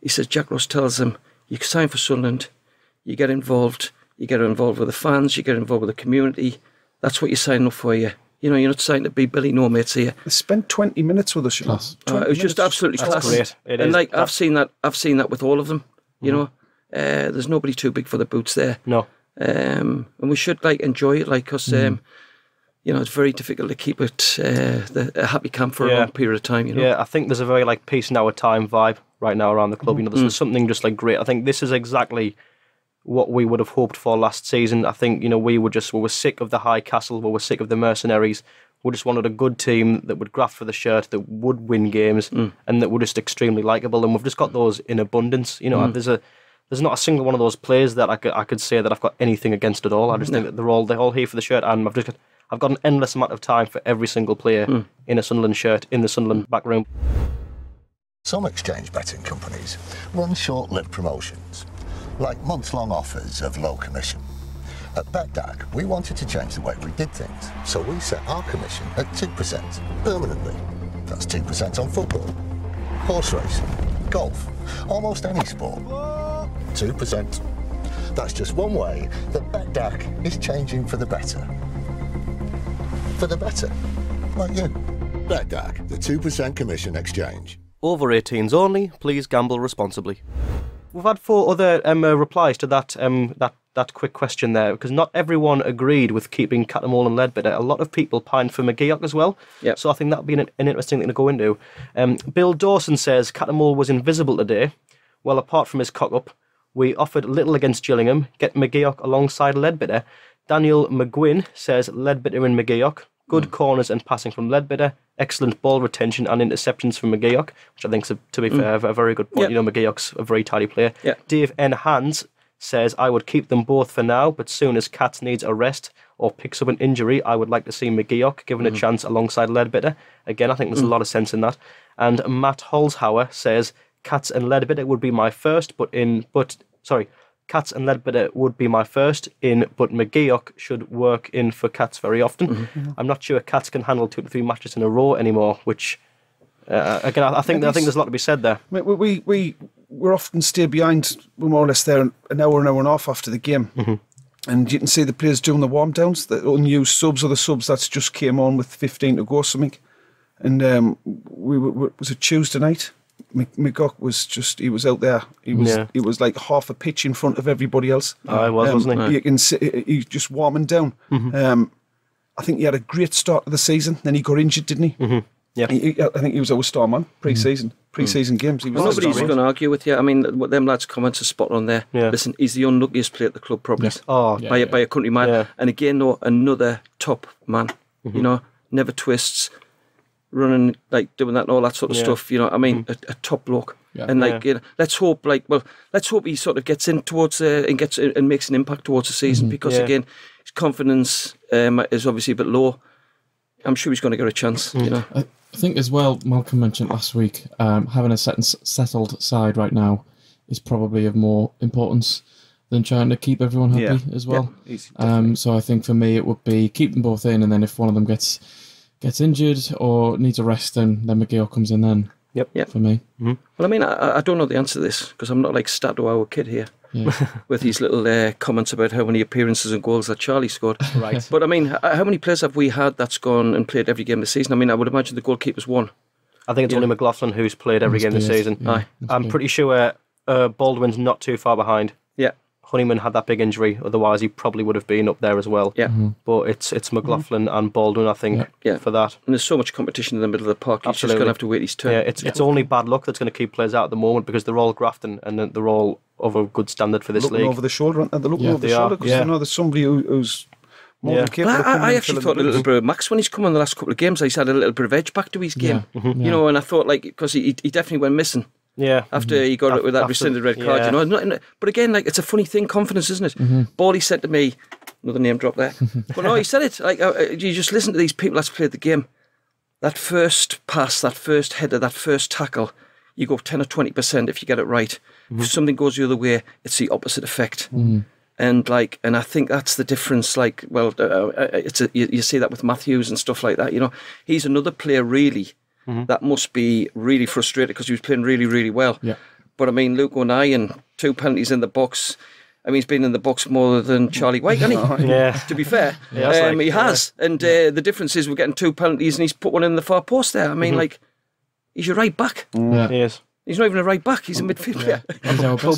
He says, Jack Ross tells him, "You can sign for Sunderland, you get involved with the fans, you get involved with the community. That's what you're signing up for, you. You know, you're not signing to be Billy No Mates here." They spent 20 minutes with us. It was just absolutely class. Great. It is. Like I've seen that with all of them. You know, there's nobody too big for the boots there. No. And we should enjoy it, because you know, it's very difficult to keep it a happy camp for a long period of time. You know. Yeah, I think there's a very peace in our time vibe right now around the club. You know, there's something just great. I think this is exactly what we would have hoped for last season. I think, you know, we were sick of the high castle, we were sick of the mercenaries. We just wanted a good team that would graft for the shirt, that would win games, and that were just extremely likeable. And we've just got those in abundance. You know, there's not a single one of those players that I could say that I've got anything against at all. I just think that they're all here for the shirt, and I've got an endless amount of time for every single player in a Sunderland shirt in the Sunderland back room. Some exchange betting companies run short-lived promotions, like months-long offers of low commission. At Betdaq, we wanted to change the way we did things, so we set our commission at 2% permanently. That's 2% on football, horse racing, golf, almost any sport. 2%. That's just one way that Betdaq is changing for the better. For the better, like you. Betdaq, the 2% commission exchange. Over 18s only, please gamble responsibly. We've had 4 other replies to that quick question there, because not everyone agreed with keeping Cattermole and Ledbetter. A lot of people pined for McGee Ock as well. Yep. So I think that would be an interesting thing to go into. Bill Dawson says Cattermole was invisible today. Well, apart from his cock-up, we offered little against Gillingham. Get McGee Ock alongside Ledbetter. Daniel McGuinn says Ledbetter and McGee Ock. Good corners and passing from Ledbetter. Excellent ball retention and interceptions from McGee Ock, which I think is, to be fair, a very good point. Yep. You know, McGee Ock's a very tidy player. Yep. Dave N. Hans says, I would keep them both for now, but soon as Catts needs a rest or picks up an injury, I would like to see McGee Ock given a chance alongside Ledbetter. Again, I think there's a lot of sense in that. And Matt Holzhauer says, Catts and Ledbetter would be my first, Catts and Leadbitter would be my first in, but McGee Ock should work in for Catts very often. I'm not sure Catts can handle 2 to 3 matches in a row anymore, which, again, I think there's a lot to be said there. We're often stay behind, we're more or less there an hour and a half after the game. And you can see the players doing the warm-downs, the unused subs or the subs that just came on with 15 to go or something. And it was a Tuesday night. McGock was he was out there. He was like half a pitch in front of everybody else. Wasn't he? You can see he just warming down. I think he had a great start to the season. Then he got injured, didn't he? Yeah. I think he was our star man pre-season games. He was nobody's going to argue with you. I mean, what them lads' comments are spot on there. Yeah. Listen, he's the unluckiest player at the club, probably. Yes. By a country man. Yeah. And again, though, another top man. You know, never twists. Running, doing that and all that sort of stuff, you know what I mean? A top bloke. Yeah. And you know, let's hope he sort of gets in towards and makes an impact towards the season, because again, his confidence is obviously a bit low. I'm sure he's going to get a chance, you know. I think as well, Malcolm mentioned last week, having a settled side right now is probably of more importance than trying to keep everyone happy as well. So I think for me it would be keep them both in, and then if one of them gets injured or needs a rest, then McGee Ock comes in then. Yep. For me. Well, I mean, I don't know the answer to this, because I'm not like Stato, our kid here, with these little comments about how many appearances and goals that Charlie scored. Right. But I mean, how many players have we had that's gone and played every game this season? I mean, I would imagine the goalkeeper's one. I think it's only McLaughlin who's played every game this season. Aye. I'm pretty sure Baldwin's not too far behind. Yeah. Honeyman had that big injury, otherwise he probably would have been up there as well. Yeah. But it's McLaughlin and Baldwin, I think, for that. And there's so much competition in the middle of the park, he's just going to have to wait his turn. Yeah, it's only bad luck that's going to keep players out at the moment, because they're all grafting and they're all of a good standard for this looking league. Over the shoulder, and they're looking over the shoulder, because they know there's somebody who's more than capable of coming I actually thought a little bit of Max when he's come on the last couple of games. He's had a little bit of edge back to his game, you know, and I thought, because he definitely went missing. Yeah. After he got it with that rescinded red card, you know. But again, it's a funny thing, confidence, isn't it? Bally said to me, another name drop there. But no, he said it. You just listen to these people that's played the game. That first pass, that first header, that first tackle, you go 10 or 20% if you get it right. If something goes the other way, it's the opposite effect. And I think that's the difference. You see that with Matthews and stuff like that. You know, he's another player really that must be really frustrated because he was playing really, really well. Yeah. But I mean, Luke O'Neill and 2 penalties in the box. I mean, he's been in the box more than Charlie White, hasn't he? Yeah. To be fair, he has. And the difference is we're getting 2 penalties and he's put one in the far post there. I mean, like, he's your right back. Yeah. He is. He's not even a right back. He's a midfield player.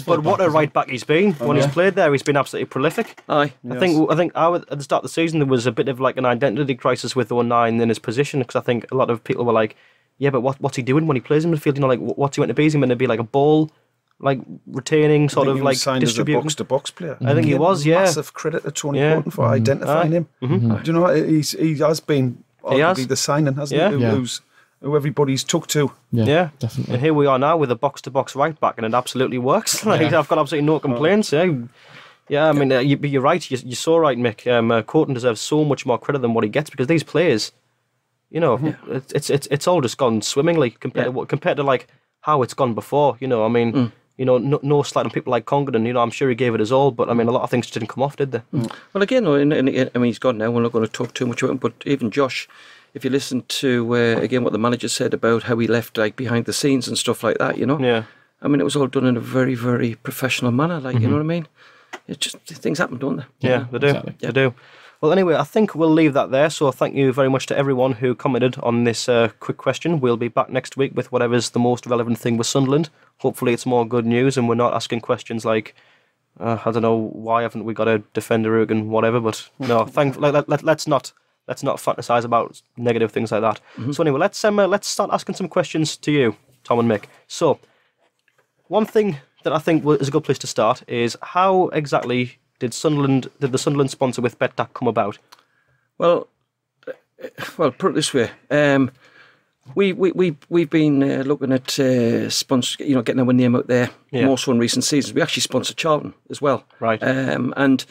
But what a right back he's been when he's played there. He's been absolutely prolific. Aye. I think at the start of the season there was a bit of like an identity crisis with O'Neill in his position because I think a lot of people were like, yeah, but what's he doing when he plays in midfield? You know, like what's he meant to be? Is he meant to be like a ball, like retaining, sort of like distributing? As a box-to-box player. I think he was. Yeah. Massive credit to Tony Horton for identifying him. Do you know he has been arguably the signing, hasn't he? Who everybody's took to. Yeah, definitely. And here we are now with a box-to-box right back, and it absolutely works. Like, I've got absolutely no complaints. Yeah, I mean, you're right. You're so right, Mick. Courton deserves so much more credit than what he gets because these players, you know, it's all just gone swimmingly compared to like how it's gone before. You know, I mean, you know, no slight on people like Congdon. You know, I'm sure he gave it his all, but I mean, a lot of things didn't come off, did they? Well, again, I mean, he's gone now. We're not going to talk too much about him, but even Josh. If you listen to, again, what the manager said about how he left like behind the scenes and stuff like that, you know? Yeah. I mean, it was all done in a very, very professional manner, like, you know what I mean? It just, things happen, don't they? Yeah, they do. Exactly. They do. Well, anyway, I think we'll leave that there. So thank you very much to everyone who commented on this quick question. We'll be back next week with whatever's the most relevant thing with Sunderland. Hopefully it's more good news and we're not asking questions like, I don't know, why haven't we got a defender and whatever, but no, let's not fantasize about negative things like that. So anyway, let's start asking some questions to you, Tom and Mick. So, one thing that I think is a good place to start is how exactly did the Sunderland sponsor with Betdaq come about? Well, put it this way. We've been looking at sponsor, you know, getting our name out there more so in recent seasons. We actually sponsored Charlton as well, right? And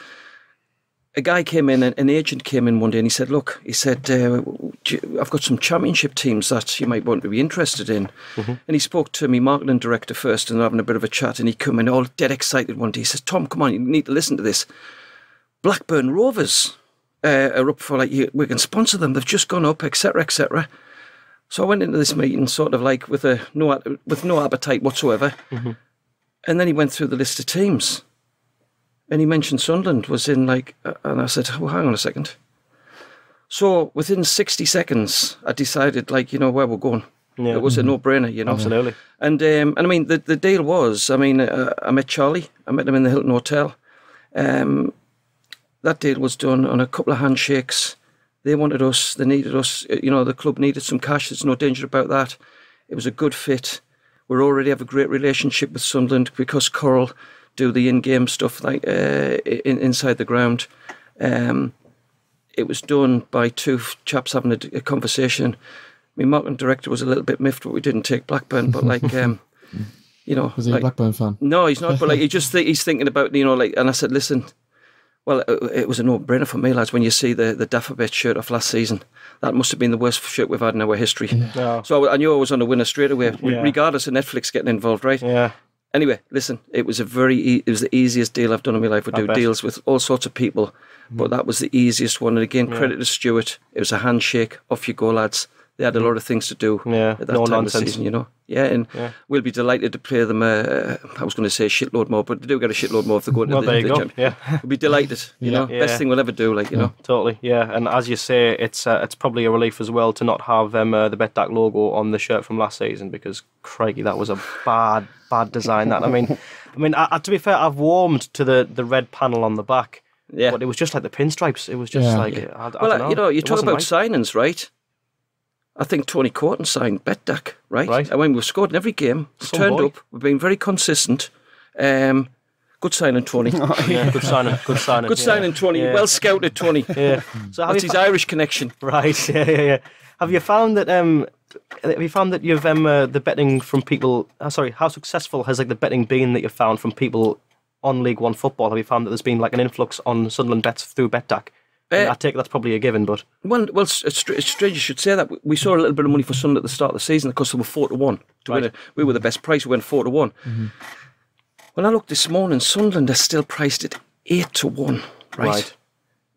a guy came in, an agent came in one day and he said, look, I've got some championship teams that you might want to be interested in. And he spoke to me marketing director first and having a bit of a chat, and he come in all dead excited one day. He says, Tom, come on, you need to listen to this. Blackburn Rovers are up for, like, we can sponsor them. They've just gone up, etc., etc. So I went into this meeting sort of like with no appetite whatsoever. And then he went through the list of teams. And he mentioned Sunderland was in, like, and I said, well, hang on a second. So within 60 seconds, I decided, like, you know, where we're going. Yeah. It was a no-brainer, you know. Absolutely. And I mean, the deal was, I mean, I met Charlie. I met him in the Hylton Hotel. That deal was done on a couple of handshakes. They wanted us. They needed us. You know, the club needed some cash. There's no danger about that. It was a good fit. We already have a great relationship with Sunderland because Coral do the in-game stuff like inside the ground. It was done by 2 chaps having a conversation. My marketing director was a little bit miffed, but we didn't take Blackburn. But like, you know, was he like, a Blackburn fan? No, he's not. But like, he's thinking about, you know, like. And I said, listen, well, it was a no-brainer for me, lads. When you see the Daffabet shirt off last season, that must have been the worst shirt we've had in our history. Yeah. So I knew I was on a winner straight away, regardless of Netflix getting involved, right? Yeah. Anyway, listen, it was the easiest deal I've done in my life. We do deals with all sorts of people, but that was the easiest one. And again, credit to Stuart. It was a handshake. Off you go, lads. They had a lot of things to do at that time of the season, you know. Yeah, and we'll be delighted to play them. I was going to say a shitload more, but they do get a shitload more if they go into there you go. Yeah, we'll be delighted. You know, best thing we'll ever do. Like, you know, totally. Yeah, and as you say, it's probably a relief as well to not have the Betdaq logo on the shirt from last season because crikey, that was a bad design. That I mean, to be fair, I've warmed to the red panel on the back. Yeah, but it was just like the pinstripes. It was just like I don't know. You know, you talk about signings, right? I think Tony Courton signed Betdaq, right? I mean, we've scored in every game. We've turned up. We've been very consistent. Good signing, Tony. Good signing. Good signing, Tony. Well scouted, Tony. Yeah. So that's his Irish connection. Right. Yeah. Have you found that? You've the betting from people? How successful has like the betting been that you've found from people on League One football? Have you found that there's been like an influx on Sunderland bets through Betdaq? I take that's probably a given, but well, it's strange you should say that. We saw a little bit of money for Sunderland at the start of the season because they were 4-1 to win it. We were the best price. We went 4-1. When I looked this morning, Sunderland are still priced at 8-1. Right.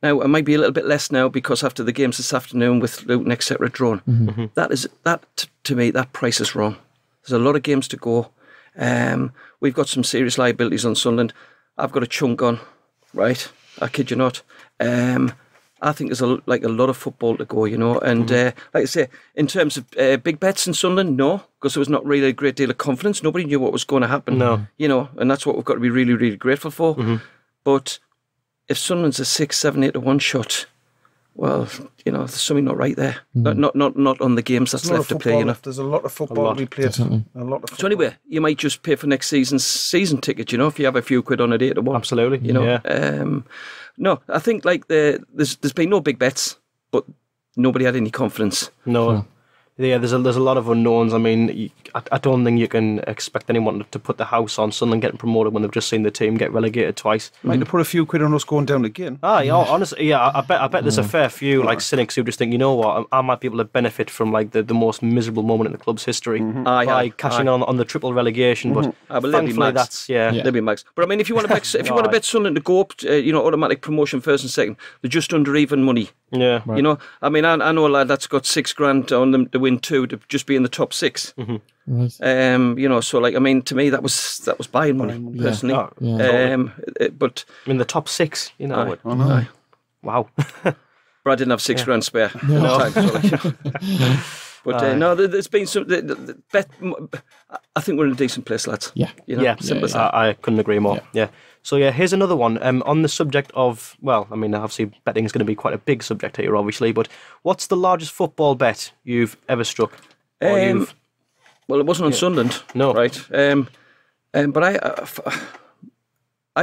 Now it might be a little bit less now because after the games this afternoon with Luton etc. drawn. That to me, that price is wrong. There's a lot of games to go. We've got some serious liabilities on Sunderland. I've got a chunk on, right? I kid you not. I think there's a lot of football to go, and like I say, in terms of big bets in Sunderland, no, because there was not really a great deal of confidence. Nobody knew what was going to happen. No, and that's what we've got to be really, really grateful for. But if Sunderland's a 6, 7, 8 to 1 shot, well, there's something not right there. Not on the games that's left to play. There's a lot of football to be played. Definitely. A lot of football. So anyway, you might just pay for next season's season ticket. If you have a few quid on it 8 to 1. Absolutely. Yeah. No, I think there's been no big bets, but nobody had any confidence. No. Sure. Yeah, there's a lot of unknowns. I mean, I don't think you can expect anyone to put the house on Sunderland getting promoted when they've just seen the team get relegated twice. Might have put a few quid on us going down again. Honestly, I bet there's a fair few cynics who just think, you know what, I might be able to benefit from the most miserable moment in the club's history by cashing on the triple relegation. But thankfully, that's they'll be max. But I mean, if you want to bet Sunderland to go up, automatic promotion first and second, they're just under even money. Yeah, right. I mean, I know a lad that's got $6,000 on them to win 2 to just be in the top 6. Right. So I mean, to me that was buying money personally. But I mean, the top 6, I know. Wow. But I didn't have $6,000 spare. No. But no, there's been some. I think we're in a decent place, lads. Yeah. Simple as that. I couldn't agree more. Yeah. So here's another one. On the subject of, obviously betting is going to be quite a big subject here, obviously. But what's the largest football bet you've ever struck? Well, it wasn't on Sunderland. No. Right. But I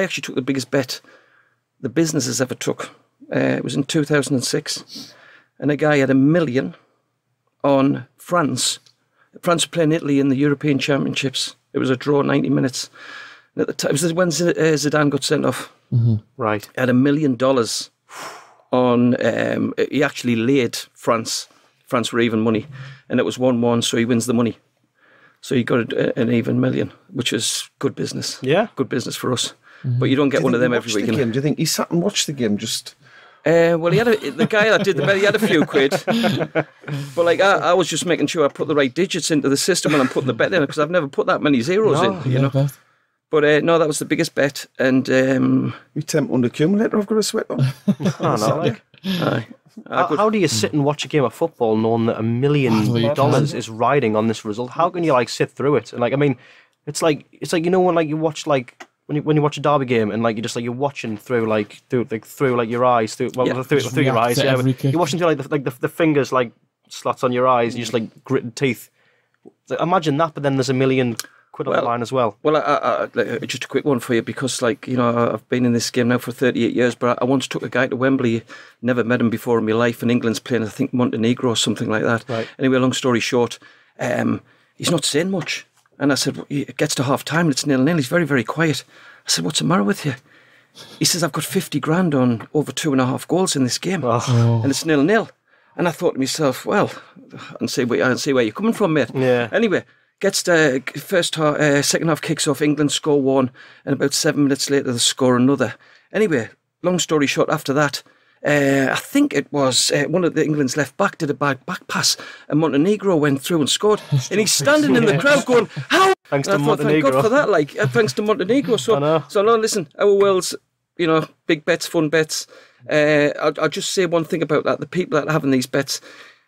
actually took the biggest bet the business has ever took. It was in 2006, and a guy had $1 million on France. France were playing Italy in the European Championships. It was a draw, 90 minutes. And at the time, it was when Zidane got sent off. Right. He had $1 million on. He actually laid France. France were even money, and it was 1-1. So he wins the money. So he got an even $1 million, which is good business. Yeah, good business for us. But you don't get one of them every weekend. Do you think he sat and watched the game just? Well, the guy that did the bet, he had a few quid. But I was just making sure I put the right digits into the system when I'm putting the bet in, because I've never put that many zeros in. But no, that was the biggest bet. And you temp under accumulator, I've got a sweat on. How do you sit and watch a game of football knowing that $1 million is riding on this result? How can you sit through it? And I mean, it's like when you watch when you watch a derby game and you're watching through your eyes through your eyes. Yeah, you're watching through the fingers slots on your eyes. You just gritted teeth. Imagine that, but then there's $1 million on the line as well. Well, just a quick one for you, because I've been in this game now for 38 years, but I once took a guy to Wembley, never met him before in my life, and England's playing, I think, Montenegro or something like that. Right. Anyway, long story short, he's not saying much. And I said, it gets to half time and it's 0-0. He's very, very quiet. I said, what's the matter with you? He says, I've got $50,000 on over 2.5 goals in this game. And it's 0-0. And I thought to myself, well, I can see where you're coming from, mate. Yeah. Anyway, gets the second half kicks off, England score 1, and about 7 minutes later they score another. Anyway, long story short, after that, I think it was one of the England's left back did a bad back pass, and Montenegro went through and scored. And he's standing in the crowd going, "How?" Thanks to Montenegro. Thank God for that. Thanks to Montenegro. So no, listen, our world's big bets, fun bets. I'll just say one thing about that: the people that are having these bets,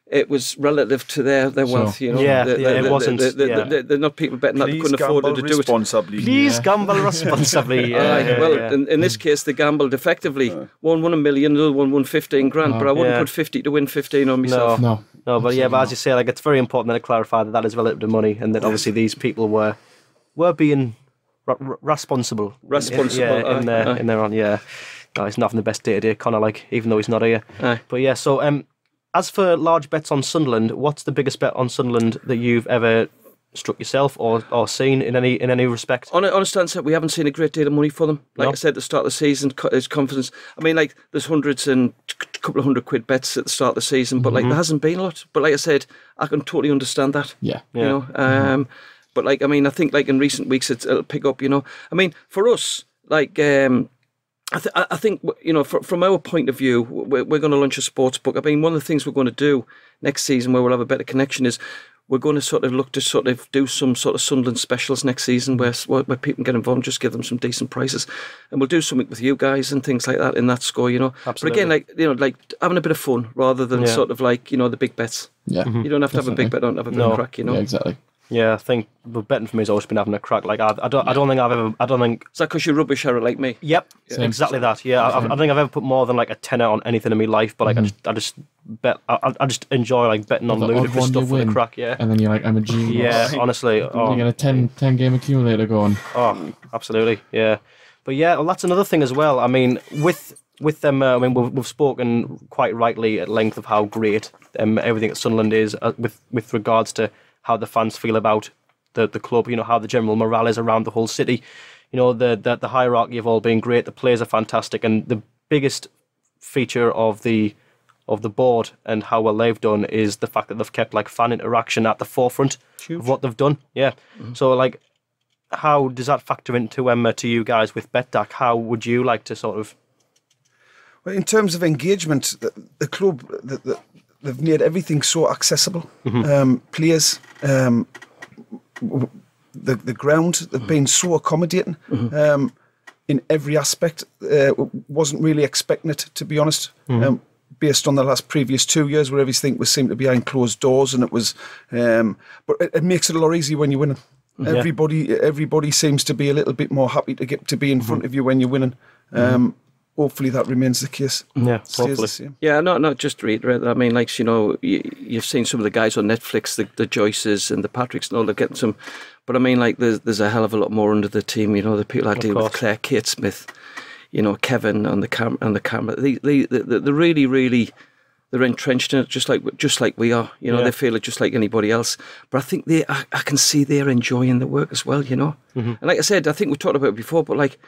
it was relative to their wealth. It wasn't. They're not people betting that they couldn't afford to do it. Please gamble responsibly. In this case, they gambled effectively. One won $1 million, the other one won $15,000. But I wouldn't put 50 to win 15 on myself. No. But as you say, it's very important to clarify that is relative to money, and that obviously these people were being responsible. In their own. Yeah, he's not having the best day-to-day, Connor. Even though he's not here. But so. As for large bets on Sunderland, what's the biggest bet on Sunderland that you've ever struck yourself or seen in any respect? Honest answer, we haven't seen a great deal of money for them. I said at the start of the season, there's confidence. I mean, there's hundreds and a couple of £100 bets at the start of the season, but there hasn't been a lot. But like I said, I can totally understand that. But I mean, I think in recent weeks it'll pick up. I mean, for us, I think, from our point of view, we're going to launch a sports book. I mean, one of the things we're going to do next season where we'll have a better connection is we're going to sort of look to sort of do some sort of Sunderland specials next season where people can get involved and just give them some decent prices. And we'll do something with you guys and things like that in that score, you know. Absolutely. But again, like having a bit of fun rather than sort of like, the big bets. Yeah. You don't have to have a big bet, don't have a bit of crack, Yeah, exactly. Yeah, I think the betting for me has always been having a crack. Like I don't think. Is that because you're rubbish, Harry, like me? Yep, exactly that. Yeah, I don't think I've ever put more than like a tenner on anything in my life. But like I just bet. I just enjoy like betting on ludicrous stuff for the crack. Yeah, and then you're like, I'm a genius. Yeah, honestly, you get a 10 game accumulator going. Oh, absolutely. Yeah, but yeah, well, that's another thing as well. I mean, with them, I mean, we've spoken quite rightly at length of how great everything at Sunderland is with regards to how the fans feel about the club, how the general morale is around the whole city. The hierarchy have all been great, the players are fantastic, and the biggest feature of the board and how well they've done is the fact that they've kept like fan interaction at the forefront of what they've done. Yeah. Mm-hmm. So like, how does that factor into to you guys with Betdaq? How would you like to sort of... Well, in terms of engagement, the club, they've made everything so accessible. Mm-hmm. Players, the ground, they've been so accommodating in every aspect. Wasn't really expecting it, to be honest, based on the previous 2 years where everything was seemed to be behind closed doors, and it was. But it makes it a lot easier when you're winning. Yeah. Everybody seems to be a little bit more happy to get to be in front of you when you're winning. Hopefully that remains the case. Yeah, hopefully. Yeah, not just to reiterate that. I mean, like, you've seen some of the guys on Netflix, the Joyces and the Patricks and all, they're getting some. But I mean, like, there's a hell of a lot more under the team. The people I deal with, Claire, Kate Smith, Kevin on the camera. They're really, really, they're entrenched in it, just like we are. They feel it just like anybody else. But I think I can see they're enjoying the work as well. And like I said, I think we talked about it before, but like.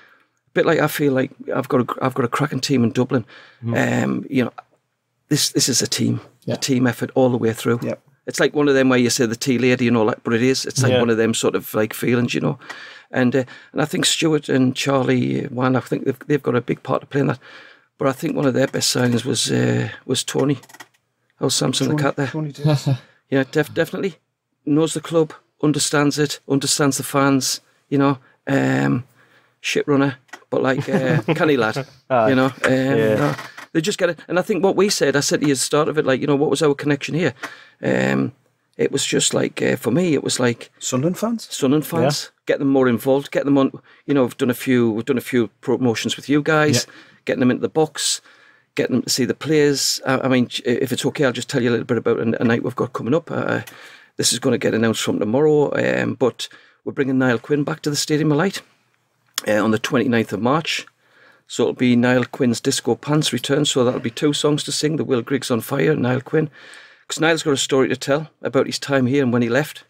Bit like I feel like I've got a cracking team in Dublin. This is a team, a team effort all the way through. Yep. It's like one of them where you say the tea lady and all that, but it is. It's like one of them sort of like feelings, And I think Stuart and Charlie, I think they've got a big part to play in that. But I think one of their best signings was Tony. Oh, Samson the cat there. Tony did. Yeah, definitely knows the club, understands it, understands the fans. Shit runner, but like canny lad, they just get it. And I think what we said, I said to you at the start of it, like, what was our connection here? It was just like, for me, it was like Sunderland fans, get them more involved, get them on. We've done a few promotions with you guys, getting them into the box, getting them to see the players. I mean, if it's okay, I'll just tell you a little bit about a night we've got coming up. This is going to get announced from tomorrow, but we're bringing Niall Quinn back to the Stadium of Light. On the 29th of March. So it'll be Niall Quinn's Disco Pants return. So that'll be 2 songs to sing, the Will Grigg's On Fire and Niall Quinn. Because Niall's got a story to tell about his time here and when he left.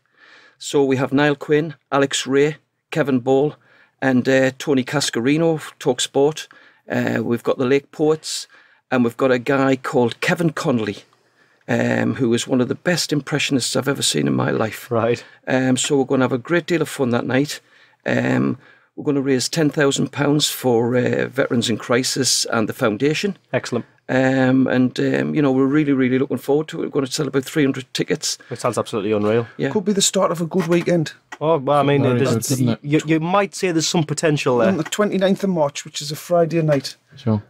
So we have Niall Quinn, Alex Ray, Kevin Ball and Tony Cascarino, Talk Sport. We've got the Lake Poets and we've got a guy called Kevin Connolly, who is one of the best impressionists I've ever seen in my life. Right. So we're going to have a great deal of fun that night. We're going to raise £10,000 for Veterans in Crisis and the Foundation. Excellent. We're really, really looking forward to it. We're going to sell about 300 tickets. It sounds absolutely unreal. Yeah. Could be the start of a good weekend. Oh, well, I mean, you might say there's some potential there. On the 29th of March, which is a Friday night. Sure.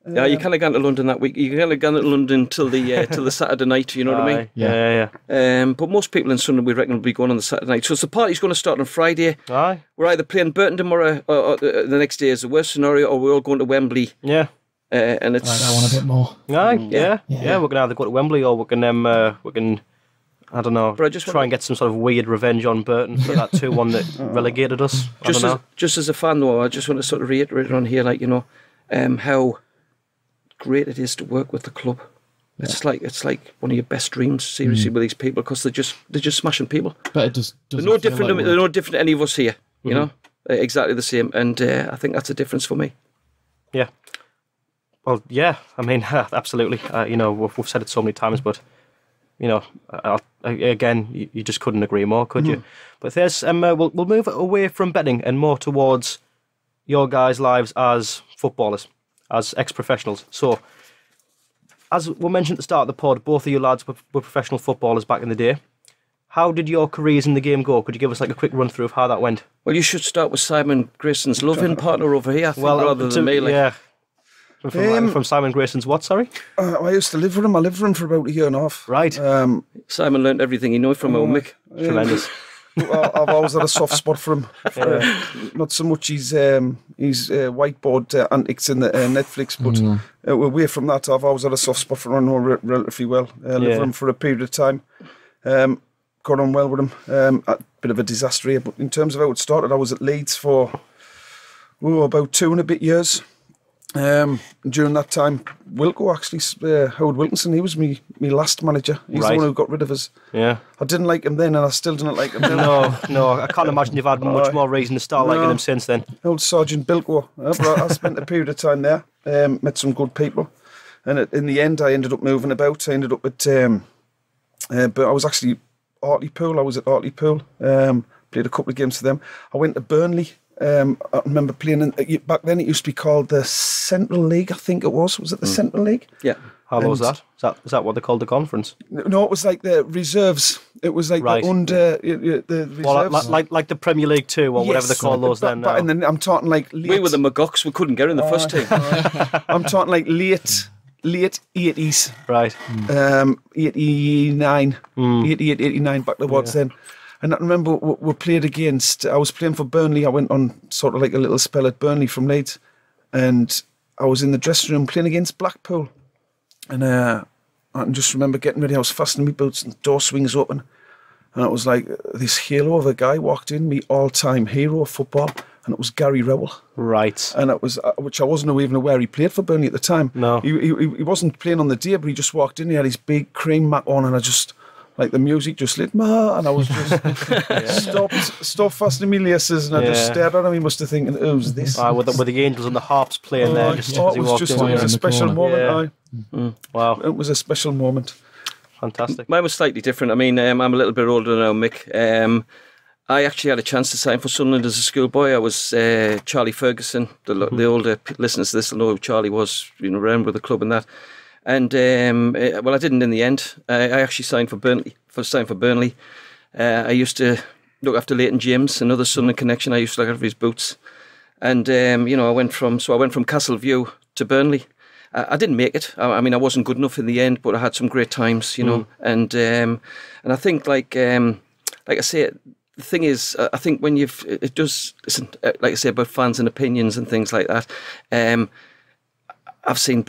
Yeah, you can't go to London that week. You can't go to London till the Saturday night. You know what I mean? Yeah. But most people in Sunderland, we reckon, will be going on the Saturday night. So the party's going to start on Friday. Aye. We're either playing Burton tomorrow, or the next day is the worst scenario, or we're all going to Wembley. Yeah. And it's. I want a bit more. Aye. Yeah. We're going to either go to Wembley or we can I don't know. But I just try and get some sort of weird revenge on Burton for that 2-1 that relegated us. Just as a fan, though, I just want to sort of reiterate on here, like, how great it is to work with the club. Yeah. It's like one of your best dreams, seriously, with these people, because they're just smashing people. But it just they're no different. They're no different to any of us here. You know, exactly the same. And I think that's a difference for me. Yeah. Well, yeah. I mean, absolutely. We've said it so many times, but again, you just couldn't agree more, could you? But there's we'll move away from betting and more towards your guys' lives as footballers, as ex-professionals. So, as we mentioned at the start of the pod, both of you lads were professional footballers back in the day. How did your careers in the game go? Could you give us like a quick run through of how that went? Well, you should start with Simon Grayson's loving partner over here, I think, rather than me. Yeah. From Simon Grayson's what, sorry? I used to live with him. I lived with him for about a year and a half. Right. Simon learnt everything he knew from old Mick. Tremendous. I've always had a soft spot for him. Not so much his whiteboard antics in the Netflix, but away from that, I've always had a soft spot for him. I know relatively well. Lived with him for a period of time. Got on well with him. A bit of a disaster here, but in terms of how it started, I was at Leeds for about 2 and a bit years. During that time, Wilco actually, Howard Wilkinson, he was me last manager. He's the one who got rid of us. Yeah. I didn't like him then, and I still didn't like him now. No, I can't imagine you've had much more reason to start liking him since then. Old Sergeant Bilko. I spent a period of time there, met some good people, and in the end, I ended up moving about. I ended up at, but I was actually Hartlepool. I was at Hartlepool. Played a couple of games for them. I went to Burnley. I remember playing back then. It used to be called the Central League, I think it was. Was it the Central League? Yeah. How low was that? Is that what they called the conference? No, it was like the reserves. It was like the under the reserves, like the Premier League 2 or whatever they call those then. And then I'm talking like late, we were the McGeouch. We couldn't get in the first team. I'm talking like late 80s. Right. 89, 88, 89 back towards then. And I remember we played against, I was playing for Burnley. I went on sort of like a little spell at Burnley from Leeds. And I was in the dressing room playing against Blackpool. And I can just remember getting ready. I was fastening my boots and the door swings open. And it was like this halo of a guy walked in, me all-time hero of football. And it was Gary Rowell. Right. And it was, which I wasn't even aware he played for Burnley at the time. No. He wasn't playing on the day, but he just walked in. He had his big cream mat on, and I just... like the music just lit, and I was just stopped fastening my laces, and I just stared at him. He must have thinking, "Who's this?" With the angels and the harps playing there. It was a special moment. Wow, it was a special moment. Fantastic. Mine was slightly different. I mean, I'm a little bit older now, Mick. I actually had a chance to sign for Sunderland as a schoolboy. I was Charlie Ferguson. The older listeners to this will know who Charlie was. Around with the club and that. And I didn't in the end. I actually signed for Burnley. I used to look after Leighton James, another Sunderland connection. I used to look after his boots, and I went from Castleview to Burnley. I didn't make it. I mean, I wasn't good enough in the end, but I had some great times, And I think, like I say, the thing is, I think when like I say about fans and opinions and things like that. I've seen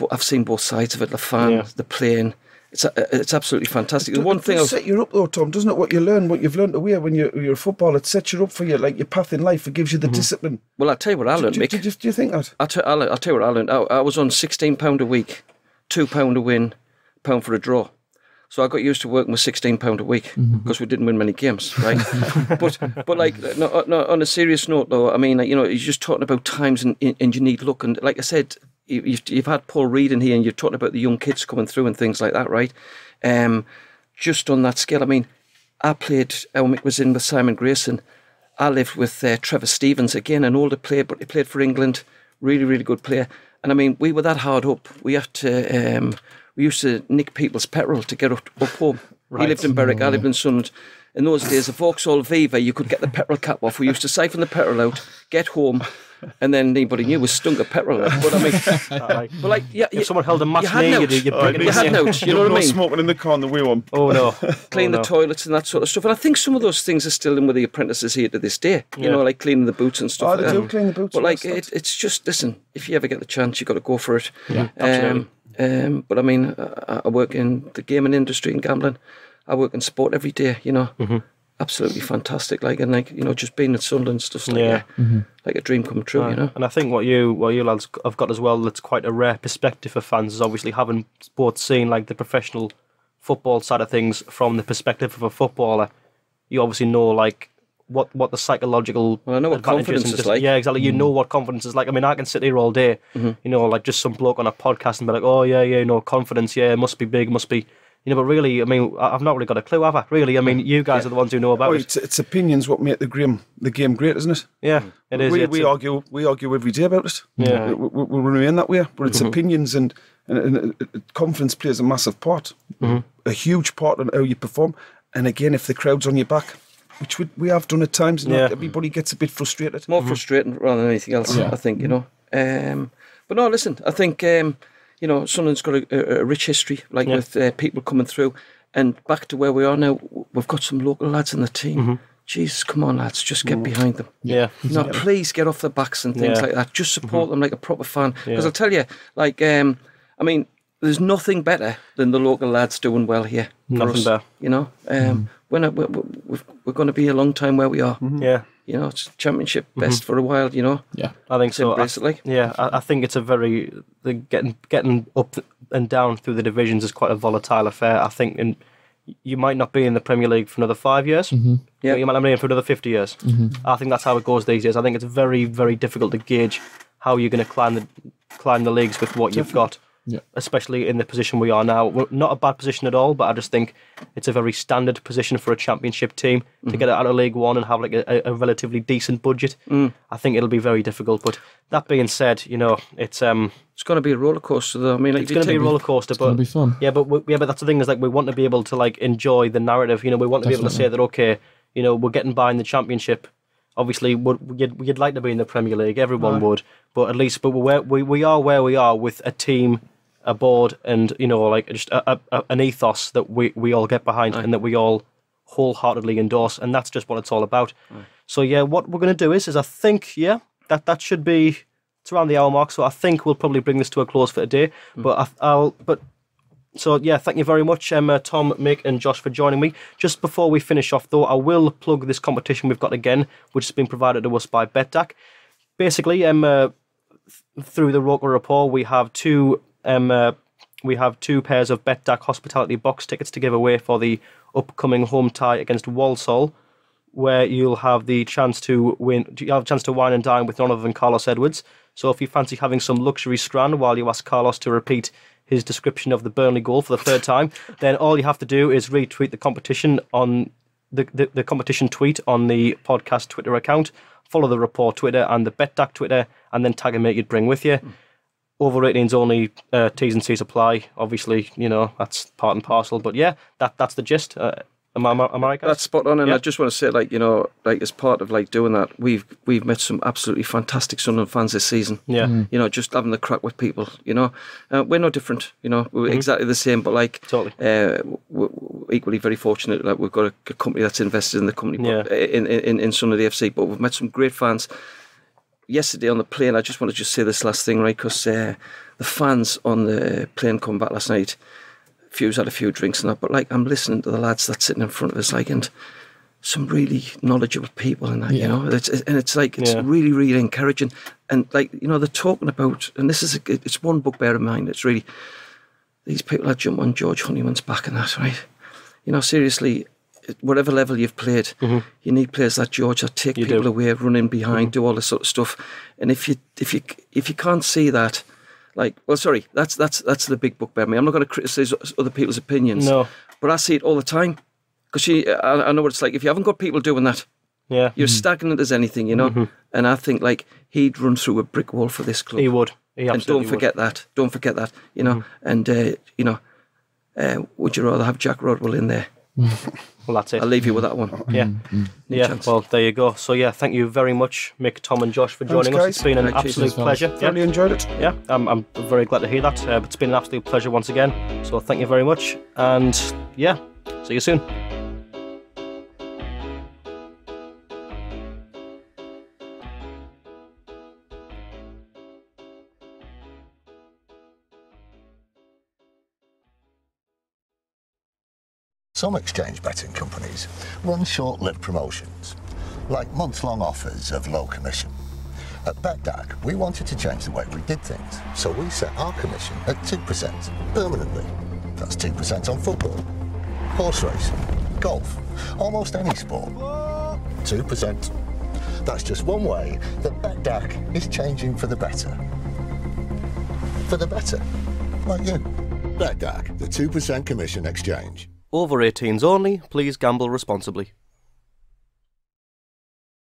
both sides of it. The fans, the playing. It's absolutely fantastic. The one thing set you up though, Tom, doesn't it? What you've learned away when you're a footballer, it sets you up for your path in life. It gives you the discipline. Well, I'll tell you what I learned, Mick. Do you think that? I'll tell you what I learned. I was on £16 a week, £2 a win, £1 for a draw. So I got used to working with £16 a week because we didn't win many games, right? but like no, on a serious note though, I mean, you're just talking about times and you need luck, and like I said. You've had Paul Reed in here and you're talking about the young kids coming through and things like that, right? Just on that scale, I mean, I played, Mick was in with Simon Grayson. I lived with Trevor Stevens, again, an older player, but he played for England, really, really good player. And I mean, we were that hard up. We had to, we used to nick people's petrol to get up home. Right. He lived in Berwick, I lived in Sunderland. In those days, a Vauxhall Viva, you could get the petrol cap off. We used to siphon the petrol out, get home, and then anybody knew was stunk of petrol. But I mean, if someone held a matinee, you had notes. You know what I mean? Smoking in the car on the wheel. Oh no, clean the toilets and that sort of stuff. And I think some of those things are still in with the apprentices here to this day. You know, like cleaning the boots and stuff. They do clean the boots. But like, it's just listen. If you ever get the chance, you got to go for it. Yeah, absolutely. But I mean, I work in the gaming industry and gambling. I work in sport every day. Absolutely fantastic, just being at Sunderland, stuff like like a dream come true, And I think what you lads have got as well, that's quite a rare perspective for fans, is obviously having both seen like the professional football side of things from the perspective of a footballer. You obviously know like what the psychological. Well, I know what confidence is like. Yeah, exactly. You know what confidence is like. I mean, I can sit here all day, like just some bloke on a podcast and be like, oh yeah, confidence, it must be big, must be. But really, I mean, I've not really got a clue, have I? Really, I mean, you guys are the ones who know about it. It's opinions what make the game great, isn't it? Yeah, it is. We argue every day about it. Yeah, we remain that way. But it's opinions and confidence plays a massive part, a huge part on how you perform. And again, if the crowd's on your back, which we have done at times, everybody gets a bit frustrated. More frustrating rather than anything else, I think, you know. But no, listen, I think, you know, Sunderland's got a rich history, like with people coming through. And back to where we are now, we've got some local lads in the team. Jesus, come on, lads, just get behind them. Yeah. No, please get off their backs and things like that. Just support them like a proper fan. Because I'll tell you, like, I mean, there's nothing better than the local lads doing well here. Nothing better. You know, we're going to be a long time where we are. Yeah. You know, it's championship best for a while, you know. Yeah. I think so. Basically. I think it's a very... Getting up and down through the divisions is quite a volatile affair. I think you might not be in the Premier League for another 5 years. Yeah. You might not be in for another 50 years. I think that's how it goes these days. I think it's very, very difficult to gauge how you're going to climb the leagues with what you've got. Yeah. Especially in the position we are now. We're not a bad position at all, but I just think it's a very standard position for a championship team to get out of League One and have like a relatively decent budget. I think it'll be very difficult. But that being said, you know, it's going to be a roller coaster, though. I mean, like, it's going to be a roller coaster, but it'll be fun. Yeah, but that's the thing is like we want to be able to like enjoy the narrative. You know, we want to be able to say that okay, you know, we're getting by in the championship. Obviously, you'd like to be in the Premier League. Everyone would, but at least, we are where we are with a team, a board, and you know, like just an ethos that we all get behind and that we all wholeheartedly endorse, and that's just what it's all about. So yeah, what we're going to do is I think that should be, it's around the hour mark, so I think we'll probably bring this to a close for today. So yeah, thank you very much, Tom, Mick, and Josh for joining me. Just before we finish off, though, I will plug this competition we've got again, which has been provided to us by Betdaq. Basically, through the ROKER Report, we have two pairs of Betdaq hospitality box tickets to give away for the upcoming home tie against Walsall, where you'll have the chance to win. You have a chance to wine and dine with none other than Carlos Edwards. So if you fancy having some luxury strand while you ask Carlos to repeat his description of the Burnley goal for the third time, then all you have to do is retweet the competition on the competition tweet on the podcast Twitter account, follow the Report Twitter and the Betdaq Twitter, and then tag a mate you'd bring with you. Over 18s only, T's and C's apply. Obviously, you know, that's part and parcel. But yeah, that's the gist. Am I right, guys? That's spot on. And I just want to say, like, you know, like as part of like doing that, we've met some absolutely fantastic Sunderland fans this season. Yeah. You know, just having the crack with people. You know, we're no different. You know, we're exactly the same. But like, totally, we're equally very fortunate that we've got a company that's invested in the company, in Sunderland FC. But we've met some great fans. Yesterday on the plane, I just want to say this last thing, right? Because the fans on the plane coming back last night, few's had a few drinks and that, but like I'm listening to the lads that's sitting in front of us, like, and some really knowledgeable people and that, you know, it's really, really encouraging. And like, you know, they're talking about, and this is it's one bugbear of mine. It's really these people that jump on George Honeyman's back and that, right? You know, seriously. Whatever level you've played, you need players like George that take people away, run in behind, do all this sort of stuff. And if you can't see that, like, well, sorry, that's the big bugbear. I mean, I'm not going to criticise other people's opinions, but I see it all the time because I know what it's like. If you haven't got people doing that, you're stagnant as anything, you know. And I think like he'd run through a brick wall for this club. He would. He absolutely and don't forget that. Don't forget that. You know. And you know, would you rather have Jack Rodwell in there? Well, that's it. I'll leave you with that one. Well, there you go. So yeah, thank you very much, Mick, Tom and Josh, for joining us. It's been an absolute pleasure. Really enjoyed it. Yeah, I'm very glad to hear that. It's been an absolute pleasure once again. So thank you very much. And yeah, see you soon. Some exchange betting companies run short-lived promotions, like months-long offers of low commission. At Betdaq, we wanted to change the way we did things, so we set our commission at 2% permanently. That's 2% on football, horse racing, golf, almost any sport. 2%. That's just one way that Betdaq is changing for the better. For the better, like you. Betdaq, the 2% commission exchange. Over 18s only, please gamble responsibly.